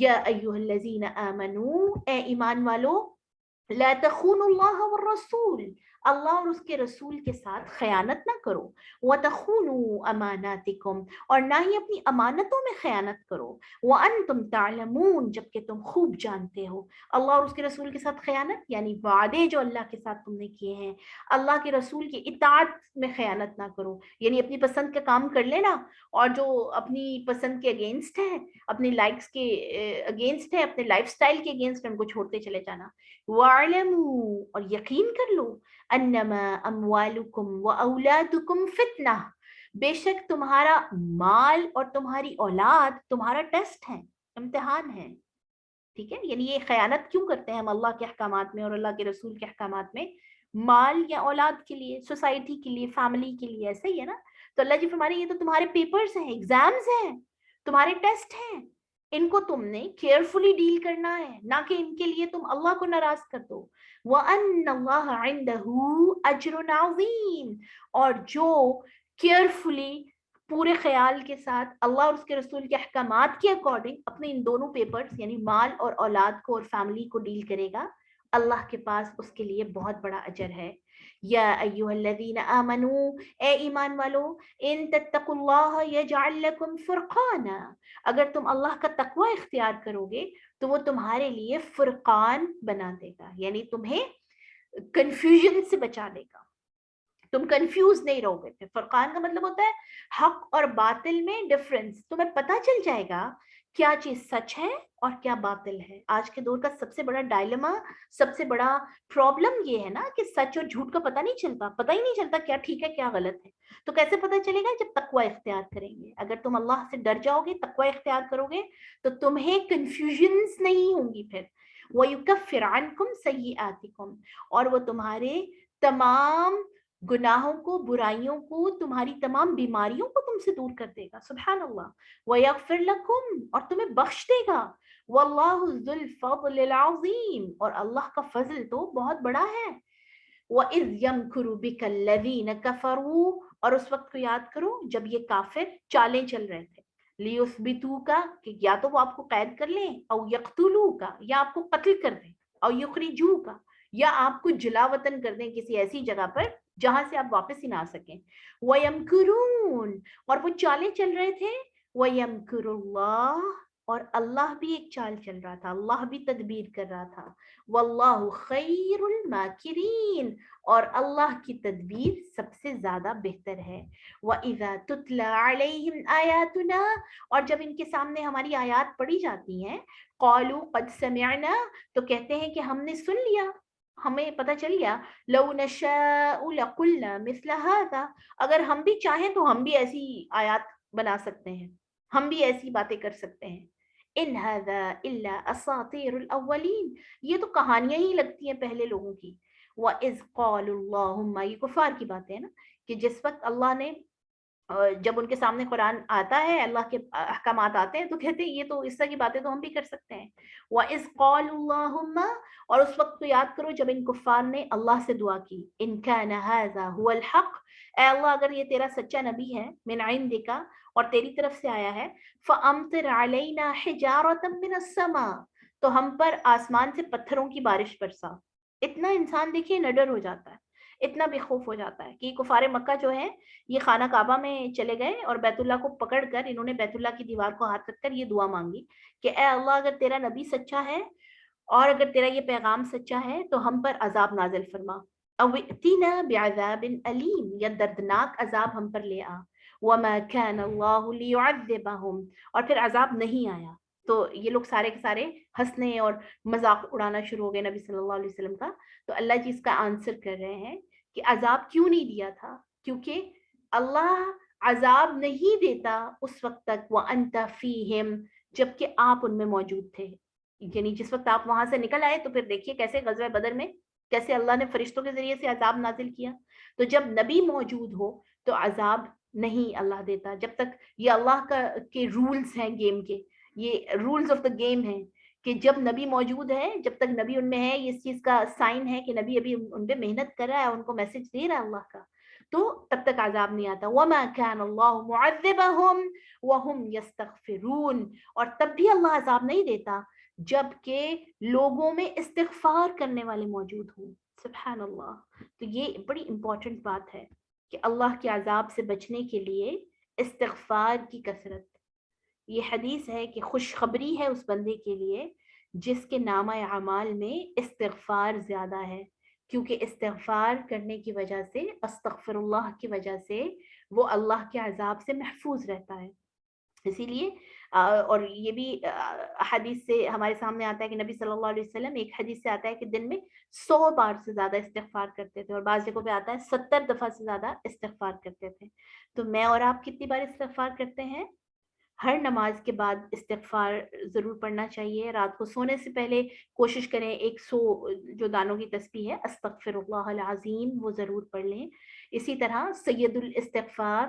A: یا ایھا الذین آمنو، اے ایمان والو، لا تخونوا اللہ والرسول، اللہ اور اس کے رسول کے ساتھ خیانت نہ کرو، وتخونوا اماناتکم، اور نہ ہی اپنی امانتوں میں خیانت کرو، وانتم تعلمون، جبکہ تم خوب جانتے ہو۔ اللہ اور اس کے رسول کے ساتھ خیانت یعنی وعدے جو اللہ کے ساتھ تم نے کیے ہیں، اللہ کے رسول کی اطاعت میں خیانت نہ کرو، یعنی اپنی پسند کا کام کر لینا، اور جو اپنی پسند کے اگینسٹ ہے، اپنی لائکس کے اگینسٹ ہے، اپنے لائف سٹائل کے اگینسٹ ان کو چھوڑتے چلے جانا۔ وَاعْلَمُوا، اور یقین کر لو، انما اموالکم واولادکم فتنہ، بے شک تمہارا مال اور تمہاری اولاد تمہارا ٹیسٹ ہے، امتحان ہے۔ ٹھیک ہے، یعنی یہ خیانت کیوں کرتے ہیں ہم اللہ کے احکامات میں اور اللہ کے رسول کے احکامات میں؟ مال یا اولاد کے لیے، سوسائٹی کے لیے، فیملی کے لیے، ایسا ہی ہے نا۔ تو اللہ جی فرما رہے ہیں یہ تو تمہارے پیپرز ہیں، ایگزامز ہیں، تمہارے ٹیسٹ ہیں، ان کو تم نے کیئرفلی ڈیل کرنا ہے، نہ کہ ان کے لیے تم اللہ کو ناراض کر دو۔ وَأَنَّ اللَّهَ عِندَهُ أَجْرٌ عَظِيمٌ، اور جو کیئرفلی پورے خیال کے ساتھ اللہ اور اس کے رسول کے احکامات کے اکارڈنگ اپنے ان دونوں پیپرز یعنی مال اور اولاد کو اور فیملی کو ڈیل کرے گا، اللہ کے پاس اس کے لیے بہت بڑا اجر ہے۔ یا ایھا الذین آمنو، اے ایمان والو، ان تتقوا اللہ یجعل لکم فرقانا، اگر تم اللہ کا تقوی اختیار کرو گے تو وہ تمہارے لیے فرقان بنا دے گا، یعنی تمہیں کنفیوژن سے بچا لے گا، تم کنفیوز نہیں رہو گے۔ پھر فرقان کا مطلب ہوتا ہے حق اور باطل میں ڈفرنس، تمہیں پتہ چل جائے گا کیا چیز سچ ہے اور کیا باطل ہے۔ آج کے دور کا سب سے بڑا ڈائلما، سب سے بڑا پرابلم یہ ہے نا کہ سچ اور جھوٹ کا پتہ نہیں چلتا، پتہ ہی نہیں چلتا کیا ٹھیک ہے کیا غلط ہے۔ تو کیسے پتہ چلے گا؟ جب تقوی اختیار کریں گے، اگر تم اللہ سے ڈر جاؤ گے، تقوی اختیار کرو گے، تو تمہیں کنفیوژنس نہیں ہوں گی۔ پھر وَيُكَفِّرْ عَنْكُمْ سَيِّئَاتِكُمْ، اور وہ تمہارے تمام گناہوں کو، برائیوں کو، تمہاری تمام بیماریوں کو تم سے دور کر دے گا۔ سبحان اللہ۔ وَيَغْفِرْ لَكُمْ، اور تمہیں بخش دے گا۔ وَاللَّهُ ذُو الْفَضْلِ الْعَظِيمِ، اور اللہ کا فضل تو بہت بڑا ہے۔ وَإِذْ يَمْكُرُ بِكَ الَّذِينَ كَفَرُوا، اور اس وقت کو یاد کرو جب یہ کافر چالیں چل رہے تھے، لِيُثْبِتُوكَ، کہ یا تو وہ آپ کو قید کر لیں، او يَقْتُلُوكَ، یا آپ کو قتل کر دیں، او يُخْرِجُوكَ، یا آپ کو جلا وطن کر دیں کسی ایسی جگہ پر جہاں سے آپ واپس ہی نہ آ سکیں۔ وَيَمْكُرُونَ، اور وہ چالیں چل رہے تھے، وَيَمْكُرُ اللَّهُ، اور اللہ بھی ایک چال چل رہا تھا، اللہ بھی تدبیر کر رہا تھا۔ واللہ خیر الماکرین، اور اللہ کی تدبیر سب سے زیادہ بہتر ہے۔ وَإِذَا تُتْلَى عَلَيْهِمْ آیاتنا، اور جب ان کے سامنے ہماری آیات پڑھی جاتی ہیں، قالوا قد سمعنا، تو کہتے ہیں کہ ہم نے سن لیا، ہمیں پتہ چل گیا، لو نشاء لقلنا مثل هذا، اگر ہم بھی چاہیں تو ہم بھی ایسی آیات بنا سکتے ہیں، ہم بھی ایسی باتیں کر سکتے ہیں۔ ان هذا الا اساطیر الاولین، یہ تو کہانیاں ہی لگتی ہیں پہلے لوگوں کی۔ وَإِذْ قَالُوا اللَّهُمَّ، یہ کفار کی باتیں ہیں نا، کہ جس وقت اللہ نے جب ان کے سامنے قرآن آتا ہے، اللہ کے احکامات آتے ہیں، تو کہتے ہیں یہ تو اس طرح کی باتیں تو ہم بھی کر سکتے ہیں۔ وَإِذْ قَالُوا اللَّهُمَّ، اور اس وقت کو یاد کرو جب ان کفار نے اللہ سے دعا کی، إِن كَانَ هَذَا هُوَ الْحَقُّ، اے اللہ اگر یہ تیرا سچا نبی ہے، من عندك، اور تیری طرف سے آیا ہے، فَأَمْطِرْ عَلَيْنَا حِجَارَةً مِّنَ السَّمَاءِ، تو ہم پر آسمان سے پتھروں کی بارش برسا۔ اتنا انسان دیکھیے نڈر ہو جاتا ہے، اتنا بے خوف ہو جاتا ہے کہ کفار مکہ جو ہے یہ خانہ کعبہ میں چلے گئے اور بیت اللہ کو پکڑ کر انہوں نے بیت اللہ کی دیوار کو ہاتھ رکھ کر یہ دعا مانگی کہ اے اللہ اگر تیرا نبی سچا ہے اور اگر تیرا یہ پیغام سچا ہے تو ہم پر عذاب نازل فرما، او ائتنا بعذاب علیم، یا دردناک عذاب ہم پر لے آ، وما كان اللہ لیعذبہم، اور پھر عذاب نہیں آیا۔ تو یہ لوگ سارے کے سارے ہنسنے اور مذاق اڑانا شروع ہو گئے نبی صلی اللہ علیہ وسلم کا۔ تو اللہ جی اس کا آنسر کر رہے ہیں کہ عذاب کیوں نہیں دیا تھا، کیونکہ اللہ عذاب نہیں دیتا اس وقت تک وَأَنْتَ فِيهِمْ، جبکہ آپ ان میں موجود تھے، یعنی جس وقت آپ وہاں سے نکل آئے۔ تو پھر دیکھیے کیسے غزوہ بدر میں کیسے اللہ نے فرشتوں کے ذریعے سے عذاب نازل کیا۔ تو جب نبی موجود ہو تو عذاب نہیں اللہ دیتا، جب تک یہ اللہ کا کے رولز ہیں گیم کے، یہ رولز آف دا گیم ہیں کہ جب نبی موجود ہے، جب تک نبی ان میں ہے، اس چیز کا سائن ہے کہ نبی ابھی ان پہ محنت کر رہا ہے، ان کو میسج دے رہا ہے اللہ کا۔ تو تب تک عذاب نہیں آتا. وَمَا كَانَ اللَّهُ مُعَذِّبَهُمْ وَهُمْ يَسْتَغْفِرُونَ, اور تب بھی اللہ عذاب نہیں دیتا جب کہ لوگوں میں استغفار کرنے والے موجود ہوں. سبحان اللہ. تو یہ بڑی امپورٹنٹ بات ہے کہ اللہ کے عذاب سے بچنے کے لیے استغفار کی کثرت. یہ حدیث ہے کہ خوشخبری ہے اس بندے کے لیے جس کے نامہ اعمال میں استغفار زیادہ ہے, کیونکہ استغفار کرنے کی وجہ سے, استغفر اللہ کی وجہ سے وہ اللہ کے عذاب سے محفوظ رہتا ہے. اسی لیے اور یہ بھی حدیث سے ہمارے سامنے آتا ہے کہ نبی صلی اللہ علیہ وسلم, ایک حدیث سے آتا ہے کہ دن میں 100 بار سے زیادہ استغفار کرتے تھے, اور بعض جگہوں پہ آتا ہے 70 دفعہ سے زیادہ استغفار کرتے تھے. تو میں اور آپ کتنی بار استغفار کرتے ہیں؟ ہر نماز کے بعد استغفار ضرور پڑھنا چاہیے. رات کو سونے سے پہلے کوشش کریں 100 جو دانوں کی تسبیح ہے استغفر اللہ العظیم وہ ضرور پڑھ لیں. اسی طرح سید الاستغفار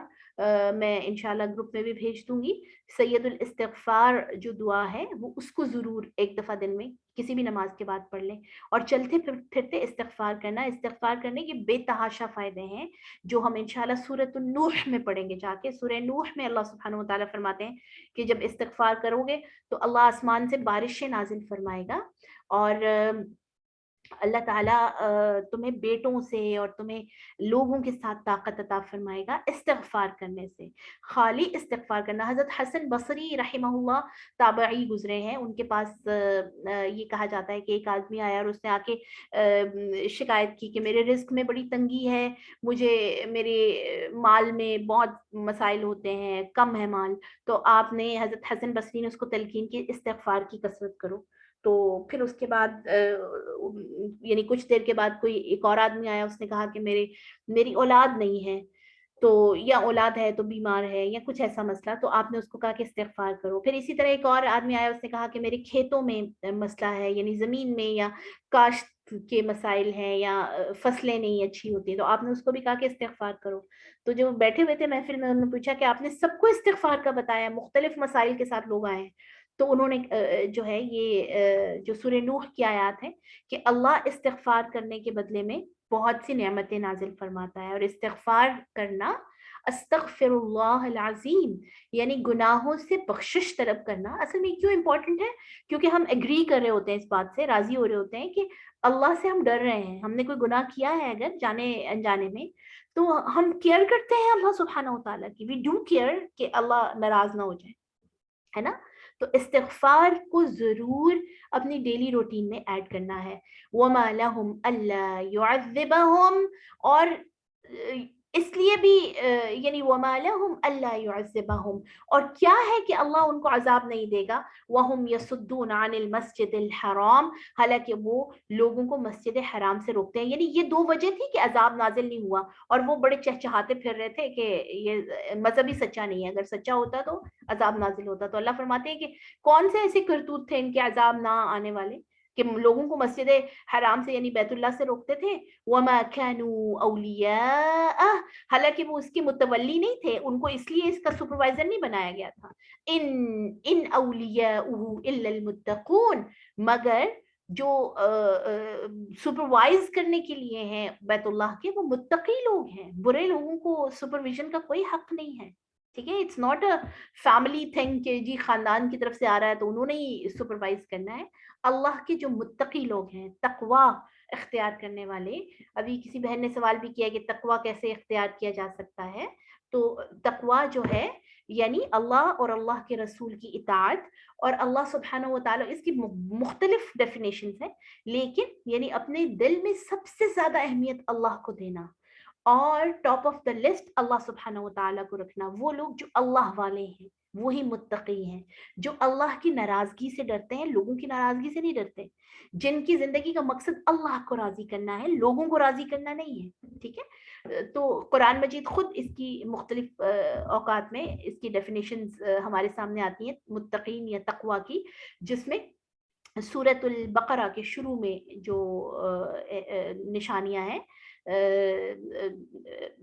A: میں انشاءاللہ گروپ میں بھی بھیج دوں گی. سید الاستغفار جو دعا ہے وہ اس کو ضرور ایک دفعہ دن میں کسی بھی نماز کے بعد پڑھ لیں. اور چلتے پھرتے استغفار کرنا, استغفار کرنے کے بے تحاشا فائدے ہیں جو ہم انشاءاللہ سورۃ النوح میں پڑھیں گے. جا کے سورہ نوح میں اللہ سبحانہ و تعالیٰ فرماتے ہیں کہ جب استغفار کرو گے تو اللہ آسمان سے بارشیں نازل فرمائے گا, اور اللہ تعالیٰ تمہیں بیٹوں سے اور تمہیں لوگوں کے ساتھ طاقت عطا فرمائے گا استغفار کرنے سے. خالی استغفار کرنا. حضرت حسن بصری رحمہ اللہ تابعی گزرے ہیں, ان کے پاس یہ کہا جاتا ہے کہ ایک آدمی آیا اور اس نے آ کے شکایت کی کہ میرے رزق میں بڑی تنگی ہے, مجھے میرے مال میں بہت مسائل ہوتے ہیں, کم ہے مال. تو آپ نے, حضرت حسن بصری نے اس کو تلقین کی استغفار کی کثرت کرو. تو پھر اس کے بعد یعنی کچھ دیر کے بعد کوئی ایک اور آدمی آیا, اس نے کہا کہ میری اولاد نہیں ہے, تو یا اولاد ہے تو بیمار ہے یا کچھ ایسا مسئلہ. تو آپ نے اس کو کہا کہ استغفار کرو. پھر اسی طرح ایک اور آدمی آیا, اس نے کہا کہ میرے کھیتوں میں مسئلہ ہے, یعنی زمین میں یا کاشت کے مسائل ہیں یا فصلیں نہیں اچھی ہوتی, تو آپ نے اس کو بھی کہا کہ استغفار کرو. تو جو بیٹھے ہوئے تھے محفل میں, انہوں نے پوچھا کہ آپ نے سب کو استغفار کا بتایا, مختلف مسائل کے ساتھ لوگ آئے ہیں. تو انہوں نے جو ہے یہ جو سورہ نوح کی آیات ہے کہ اللہ استغفار کرنے کے بدلے میں بہت سی نعمتیں نازل فرماتا ہے. اور استغفار کرنا, استغفر اللہ العظیم, یعنی گناہوں سے بخشش طلب کرنا اصل میں کیوں امپورٹنٹ ہے؟ کیونکہ ہم ایگری کر رہے ہوتے ہیں اس بات سے, راضی ہو رہے ہوتے ہیں کہ اللہ سے ہم ڈر رہے ہیں. ہم نے کوئی گناہ کیا ہے اگر جانے انجانے میں, تو ہم کیئر کرتے ہیں اللہ سبحانہ و تعالیٰ کی. وی ڈو کیئر کہ اللہ ناراض نہ ہو جائے, ہے نا. تو استغفار کو ضرور اپنی ڈیلی روٹین میں ایڈ کرنا ہے. وَمَا لَهُمْ أَلَّا يُعَذِّبَهُمْ, اور اس لیے بھی یعنی وَمَا لَهُمْ أَلَّا يُعَذِّبَهُمْ, اور کیا ہے کہ اللہ ان کو عذاب نہیں دے گا. وَهُمْ يَصُدُّونَ عَنِ الْمَسْجِدِ الْحَرَامِ, حالانکہ وہ لوگوں کو مسجد حرام سے روکتے ہیں. یعنی یہ دو وجہ تھی کہ عذاب نازل نہیں ہوا, اور وہ بڑے چہچہاتے پھر رہے تھے کہ یہ مذہب ہی سچا نہیں ہے, اگر سچا ہوتا تو عذاب نازل ہوتا. تو اللہ فرماتے ہیں کہ کون سے ایسے کرتوت تھے ان کے عذاب نہ آنے والے کہ لوگوں کو مسجد حرام سے یعنی بیت اللہ سے روکتے تھے. وَمَا كَانُوا أَوْلِيَاءَ, حالانکہ وہ اس کے متولی نہیں تھے, ان کو اس لیے اس کا سپروائزر نہیں بنایا گیا تھا. ان أَوْلِيَاؤُهُ إِلَّا الْمُتَّقُونَ, مگر جو سپروائز کرنے کے لیے ہیں بیت اللہ کے وہ متقی لوگ ہیں. برے لوگوں کو سپرویژن کا کوئی حق نہیں ہے. ٹھیک ہے, it's not a family thing کہ جی خاندان کی طرف سے آ رہا ہے تو انہوں نے ہی سپروائز کرنا ہے. اللہ کے جو متقی لوگ ہیں, تقوی اختیار کرنے والے. ابھی کسی بہن نے سوال بھی کیا کہ تقوی کیسے اختیار کیا جا سکتا ہے. تو تقوی جو ہے یعنی اللہ اور اللہ کے رسول کی اطاعت, اور اللہ سبحانہ و تعالیٰ, اس کی مختلف ڈیفینیشنز ہیں, لیکن یعنی اپنے دل میں سب سے زیادہ اہمیت اللہ کو دینا, اور ٹاپ آف دا لسٹ اللہ سبحانہ و تعالیٰ کو رکھنا. وہ لوگ جو اللہ والے ہیں وہی متقی ہیں, جو اللہ کی ناراضگی سے ڈرتے ہیں, لوگوں کی ناراضگی سے نہیں ڈرتے, جن کی زندگی کا مقصد اللہ کو راضی کرنا ہے, لوگوں کو راضی کرنا نہیں ہے. ٹھیک ہے, تو قرآن مجید خود اس کی مختلف اوقات میں اس کی ڈیفینیشنز ہمارے سامنے آتی ہیں متقین یا تقوی کی, جس میں سورۃ البقرہ کے شروع میں جو نشانیاں ہیں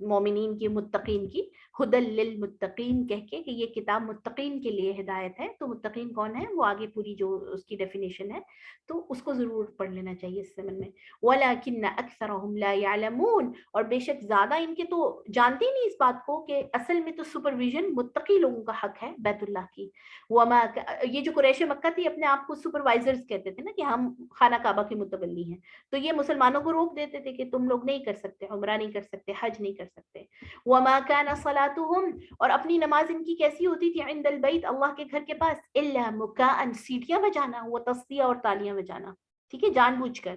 A: مومنین کی, متقین کی, ہدل للمتقین کہہ کے کہ یہ کتاب متقین کے لیے ہدایت ہے. تو متقین کون ہے وہ آگے پوری جو اس کی ڈیفینیشن ہے تو اس کو ضرور پڑھ لینا چاہیے اس زمن میں. وَلَكِنَّ أَكْثَرَهُمْ لَا يَعْلَمُونَ, اور بے شک زیادہ ان کے تو جانتے ہی نہیں اس بات کو کہ اصل میں تو سپرویژن متقی لوگوں کا حق ہے بیت اللہ کی. وما, یہ جو قریش مکہ تھی اپنے آپ کو سپروائزرز کہتے تھے نا کہ ہم خانہ کعبہ کے متولی ہیں, تو یہ مسلمانوں کو روک دیتے تھے کہ تم لوگ نہیں کر سکتے, عمرہ نہیں کر سکتے, حج نہیں کر سکتے. وما كان صلاتهم, اور اپنی نماز ان کی کیسی ہوتی تھی, عند البیت, اللہ کے گھر کے پاس, الا مکاء, سیٹیاں بجانا, وہ تصدیہ اور تالیاں بجانا, ٹھیک ہے, جان بوجھ کر,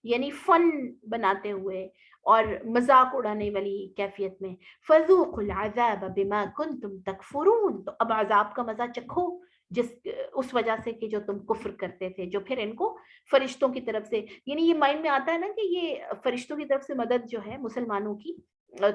A: یعنی فن بناتے ہوئے اور مذاق اڑانے والی کیفیت میں. فذوقوا العذاب بما كنتم تکفرون, تو اب عذاب کا مزہ چکھو جس اس وجہ سے کہ جو تم کفر کرتے تھے. جو پھر ان کو فرشتوں کی طرف سے, یعنی یہ مائنڈ میں آتا ہے نا کہ یہ فرشتوں کی طرف سے مدد جو ہے مسلمانوں کی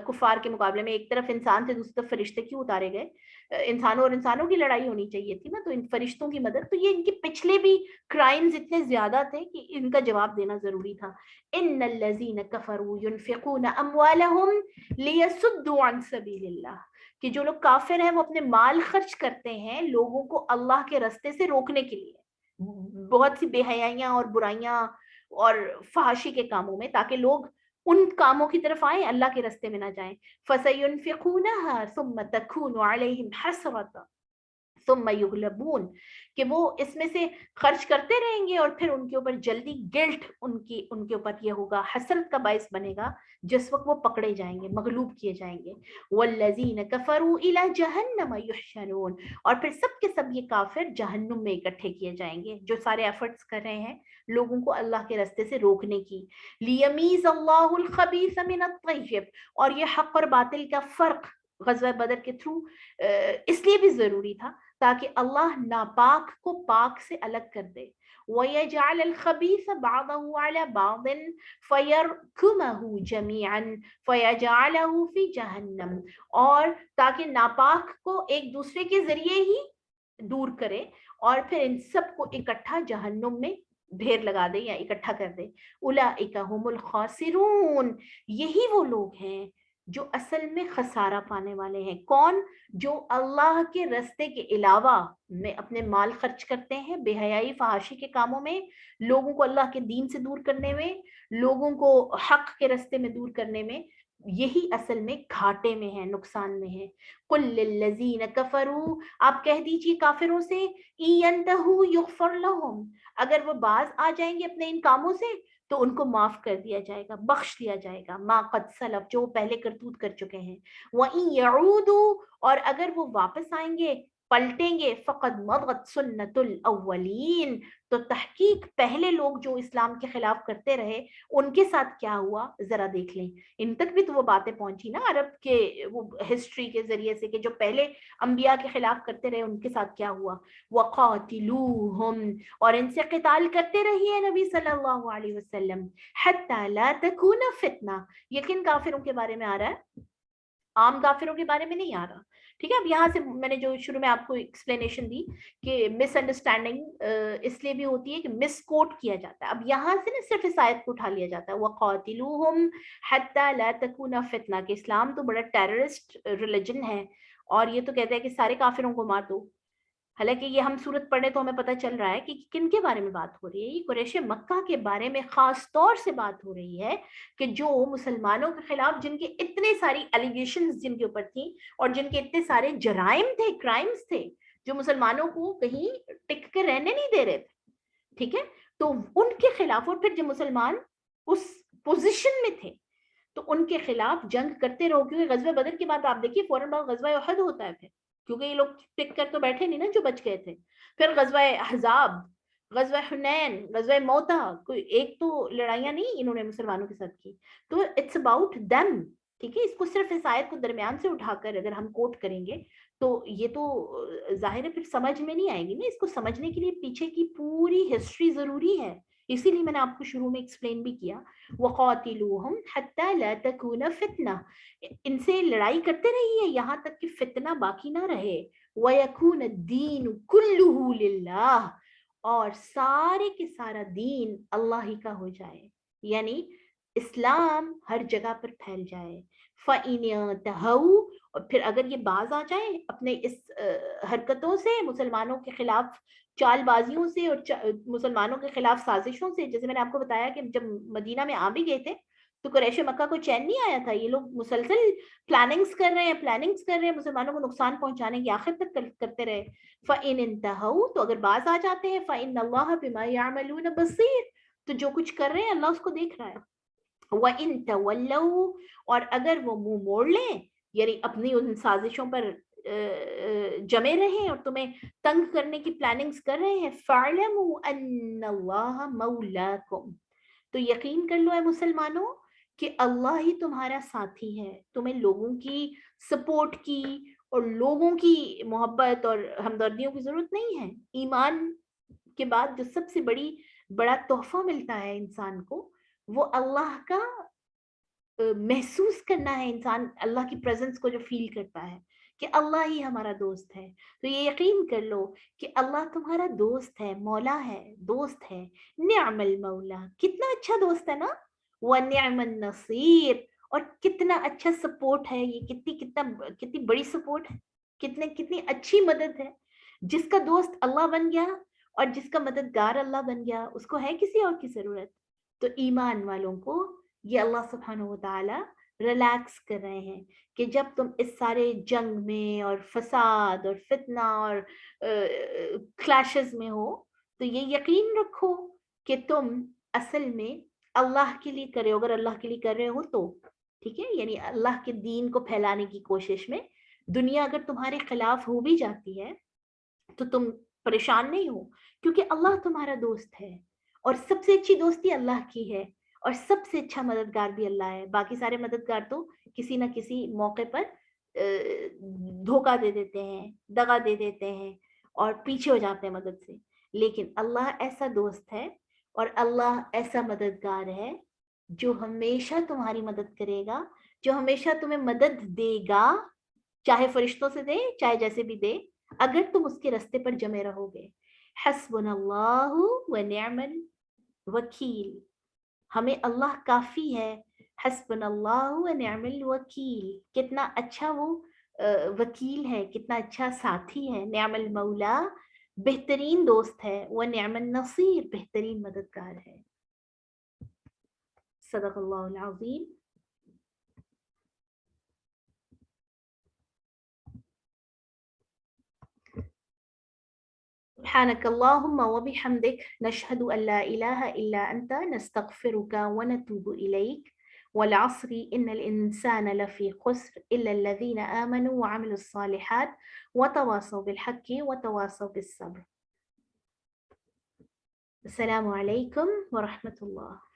A: کفار کے مقابلے میں, ایک طرف انسان سے دوسری طرف فرشتے کیوں اتارے گئے, انسانوں اور انسانوں کی لڑائی ہونی چاہیے تھی نا, تو ان فرشتوں کی مدد, تو یہ ان کے پچھلے بھی کرائمز اتنے زیادہ تھے کہ ان کا جواب دینا ضروری تھا. ان الذین کفروا ينفقون اموالهم لیصدوا عن سبیل اللہ, کہ جو لوگ کافر ہیں وہ اپنے مال خرچ کرتے ہیں لوگوں کو اللہ کے راستے سے روکنے کے لیے, بہت سی بے حیائیاں اور برائیاں اور فحاشی کے کاموں میں, تاکہ لوگ ان کاموں کی طرف آئیں, اللہ کے راستے میں نہ جائیں. فَسَيُنْفِقُونَهَا ثُمَّ تَكُونُ عَلَيْهِمْ حَسْرَةً ثم یغلبون, کہ وہ اس میں سے خرچ کرتے رہیں گے اور پھر ان کے اوپر جلدی گلٹ ان کے اوپر یہ ہوگا, حسرت کا باعث بنے گا جس وقت وہ پکڑے جائیں گے, مغلوب کیے جائیں گے. والذین کفروا الی جہنم یحشرون, اور پھر سب کے سب یہ کافر جہنم میں اکٹھے کیے جائیں گے جو سارے ایفرٹس کر رہے ہیں لوگوں کو اللہ کے راستے سے روکنے کی. لیمیز اللہ الخبیث من الطیب, اور یہ حق اور باطل کا فرق غزوہ بدر کے تھرو اس لیے بھی ضروری تھا تاکہ اللہ ناپاک کو پاک سے الگ کر دے. وَيَجْعَلَ الْخَبِيثَ بَعْضَهُ عَلَى بَعْضٍ فَيَرْكُمَهُ جَمِيعًا فَيَجْعَلَهُ فِي جَهَنَّمَ, اور تاکہ ناپاک کو ایک دوسرے کے ذریعے ہی دور کرے اور پھر ان سب کو اکٹھا جہنم میں ڈھیر لگا دے یا اکٹھا کر دے. اولئک هم الخاسرون, یہی وہ لوگ ہیں جو اصل میں خسارہ پانے والے ہیں. کون؟ جو اللہ کے راستے کے علاوہ میں اپنے مال خرچ کرتے ہیں بے حیائی فحاشی کے کاموں میں, لوگوں کو اللہ کے دین سے دور کرنے میں, لوگوں کو حق کے راستے میں دور کرنے میں, یہی اصل میں گھاٹے میں ہے, نقصان میں ہے. قل للذین کفروا, آپ کہہ دیجئے کافروں سے, ان ینتہوا یغفر لہم, اگر وہ باز آ جائیں گے اپنے ان کاموں سے تو ان کو معاف کر دیا جائے گا, بخش دیا جائے گا. ما قد سلف, جو پہلے کرتوت کر چکے ہیں. وَإِن يَعُودُوا, اور اگر وہ واپس آئیں گے پلٹیں گے, فقد مضت سنت الاولین, تو تحقیق پہلے لوگ جو اسلام کے خلاف کرتے رہے ان کے ساتھ کیا ہوا ذرا دیکھ لیں. ان تک بھی تو وہ باتیں پہنچی نا عرب کے وہ ہسٹری کے ذریعے سے کہ جو پہلے انبیاء کے خلاف کرتے رہے ان کے ساتھ کیا ہوا. وقاتلوہم, اور ان سے قتال کرتے رہیے نبی صلی اللہ علیہ وسلم, حتی لا تکون فتنہ, یقین کافروں کے بارے میں آ رہا ہے, عام کافروں کے بارے میں نہیں آ رہا, ٹھیک ہے. اب یہاں سے میں نے جو شروع میں آپ کو ایکسپلینیشن دی کہ مس انڈرسٹینڈنگ اس لیے بھی ہوتی ہے کہ مس کوٹ کیا جاتا ہے. اب یہاں سے نا صرف اس آیت کو اٹھا لیا جاتا ہے, وَقَاتِلُوهُمْ حَتَّى لَا تَكُونَ فِتْنَةٌ, کہ اسلام تو بڑا ٹیررسٹ ریلیجن ہے اور یہ تو کہتا ہے کہ سارے کافروں کو مار دو. حالانکہ یہ ہم صورت پڑھنے تو ہمیں پتہ چل رہا ہے کہ کن کے بارے میں بات ہو رہی ہے. یہ قریش مکہ کے بارے میں خاص طور سے بات ہو رہی ہے کہ جو مسلمانوں کے خلاف جن کے اتنے ساری الیگیشنز جن کے اوپر تھیں اور جن کے اتنے سارے جرائم تھے, کرائمز تھے, جو مسلمانوں کو کہیں ٹک کے رہنے نہیں دے رہے تھے, ٹھیک ہے, تو ان کے خلاف, اور پھر جب مسلمان اس پوزیشن میں تھے تو ان کے خلاف جنگ کرتے رہو. کیونکہ غزوہ بدر کے بعد آپ دیکھیے فوراً بعد غزوہ احد ہوتا ہے, پھر کیونکہ یہ لوگ ٹک کر تو بیٹھے نہیں نا جو بچ گئے تھے. پھر غزوہ احزاب, غزوہ حنین, غزوہ موتا, کوئی ایک تو لڑائیاں نہیں انہوں نے مسلمانوں کے ساتھ کی. تو اٹس اباؤٹ دیم, ٹھیک ہے. اس کو صرف اس آیت کو درمیان سے اٹھا کر اگر ہم کوٹ کریں گے تو یہ تو ظاہر ہے پھر سمجھ میں نہیں آئے گی نا. اس کو سمجھنے کے لیے پیچھے کی پوری ہسٹری ضروری ہے, اسی لیے میں نے آپ کو شروع میں ایکسپلین بھی کیا. وَقَاتِلُوهُمْ حَتَّى لَا تَكُونَ فِتْنَةٌ, ان سے لڑائی کرتے رہیے یہاں تک کہ فتنہ باقی نہ رہے. وَيَكُونَ الدِّينُ كُلُّهُ لِلَّهِ, اور سارے کے سارا دین اللہ ہی کا ہو جائے. یعنی اسلام ہر جگہ پر پھیل جائے. فَإِنْ تَهَوْا، اور پھر اگر یہ باز آ جائیں اپنے اس حرکتوں سے، مسلمانوں کے خلاف چال بازیوں سے اور مسلمانوں کے خلاف سازشوں سے. جیسے میں نے آپ کو بتایا کہ جب مدینہ میں آ بھی گئے تھے تو قریش مکہ کو چین نہیں آیا تھا. یہ لوگ مسلسل پلاننگز کر رہے ہیں مسلمانوں کو نقصان پہنچانے کی، آخر تک کرتے رہے. فَإِنْ انْتَهَوْا، تو اگر باز آ جاتے ہیں، فَإِنَّ اللَّهَ بِمَا يَعْمَلُونَ بَصِيرٌ، تو جو کچھ کر رہے ہیں اللہ اس کو دیکھ رہا ہے. وَإِن تَوَلَّوْا، اور اگر وہ منہ موڑ لیں، یعنی اپنی ان سازشوں پر جمے رہیں اور تمہیں تنگ کرنے کی پلاننگز کر رہے ہیں، فَاعْلَمُوا أَنَّ اللَّهَ مَوْلَاكُمْ، تو یقین کر لو اے مسلمانوں کہ اللہ ہی تمہارا ساتھی ہے. تمہیں لوگوں کی سپورٹ کی اور لوگوں کی محبت اور ہمدردیوں کی ضرورت نہیں ہے. ایمان کے بعد جو سب سے بڑا تحفہ ملتا ہے انسان کو، وہ اللہ کا محسوس کرنا ہے. انسان اللہ کی پریزنس کو جو فیل کرتا ہے کہ اللہ ہی ہمارا دوست ہے. تو یہ یقین کر لو کہ اللہ تمہارا دوست ہے، مولا ہے، دوست ہے. نعم المولا، کتنا اچھا دوست ہے نا. وَنِعْمَ النَّصِيرُ، اور کتنا اچھا سپورٹ ہے یہ، کتنی بڑی سپورٹ ہے، کتنی اچھی مدد ہے. جس کا دوست اللہ بن گیا اور جس کا مددگار اللہ بن گیا، اس کو ہے کسی اور کی ضرورت. تو ایمان والوں کو یہ اللہ سبحانہ و تعالی ریلیکس کر رہے ہیں کہ جب تم اس سارے جنگ میں اور فساد اور فتنہ اور کلیشز میں ہو، تو یہ یقین رکھو کہ تم اصل میں اللہ کے لیے کر رہے ہو. اگر اللہ کے لیے کر رہے ہو تو ٹھیک ہے، یعنی اللہ کے دین کو پھیلانے کی کوشش میں دنیا اگر تمہارے خلاف ہو بھی جاتی ہے تو تم پریشان نہیں ہو، کیونکہ اللہ تمہارا دوست ہے. اور سب سے اچھی دوستی اللہ کی ہے، اور سب سے اچھا مددگار بھی اللہ ہے. باقی سارے مددگار تو کسی نہ کسی موقع پر دھوکہ دے دیتے ہیں، دغا دے دیتے ہیں اور پیچھے ہو جاتے ہیں مدد سے. لیکن اللہ ایسا دوست ہے اور اللہ ایسا مددگار ہے جو ہمیشہ تمہاری مدد کرے گا، جو ہمیشہ تمہیں مدد دے گا، چاہے فرشتوں سے دے چاہے جیسے بھی دے، اگر تم اس کے راستے پر جمے رہو گے. حسبنا اللہ ونعم الوکیل، ہمیں اللہ کافی ہے. حسبنا اللہ ونعم الوکیل، کتنا اچھا وہ وکیل ہے، کتنا اچھا ساتھی ہے. نعم المولا، بہترین دوست ہے. ونعم النصیر، بہترین مددگار ہے. صدق اللہ العظیم. سبحانك اللهم وبحمدك نشهد أن لا إله إلا أنت نستغفرك ونتوب إليك. والعصر إن الإنسان لفي خسر إلا الذين آمنوا وعملوا الصالحات وتواصوا بالحق وتواصوا بالصبر. السلام عليكم ورحمة الله.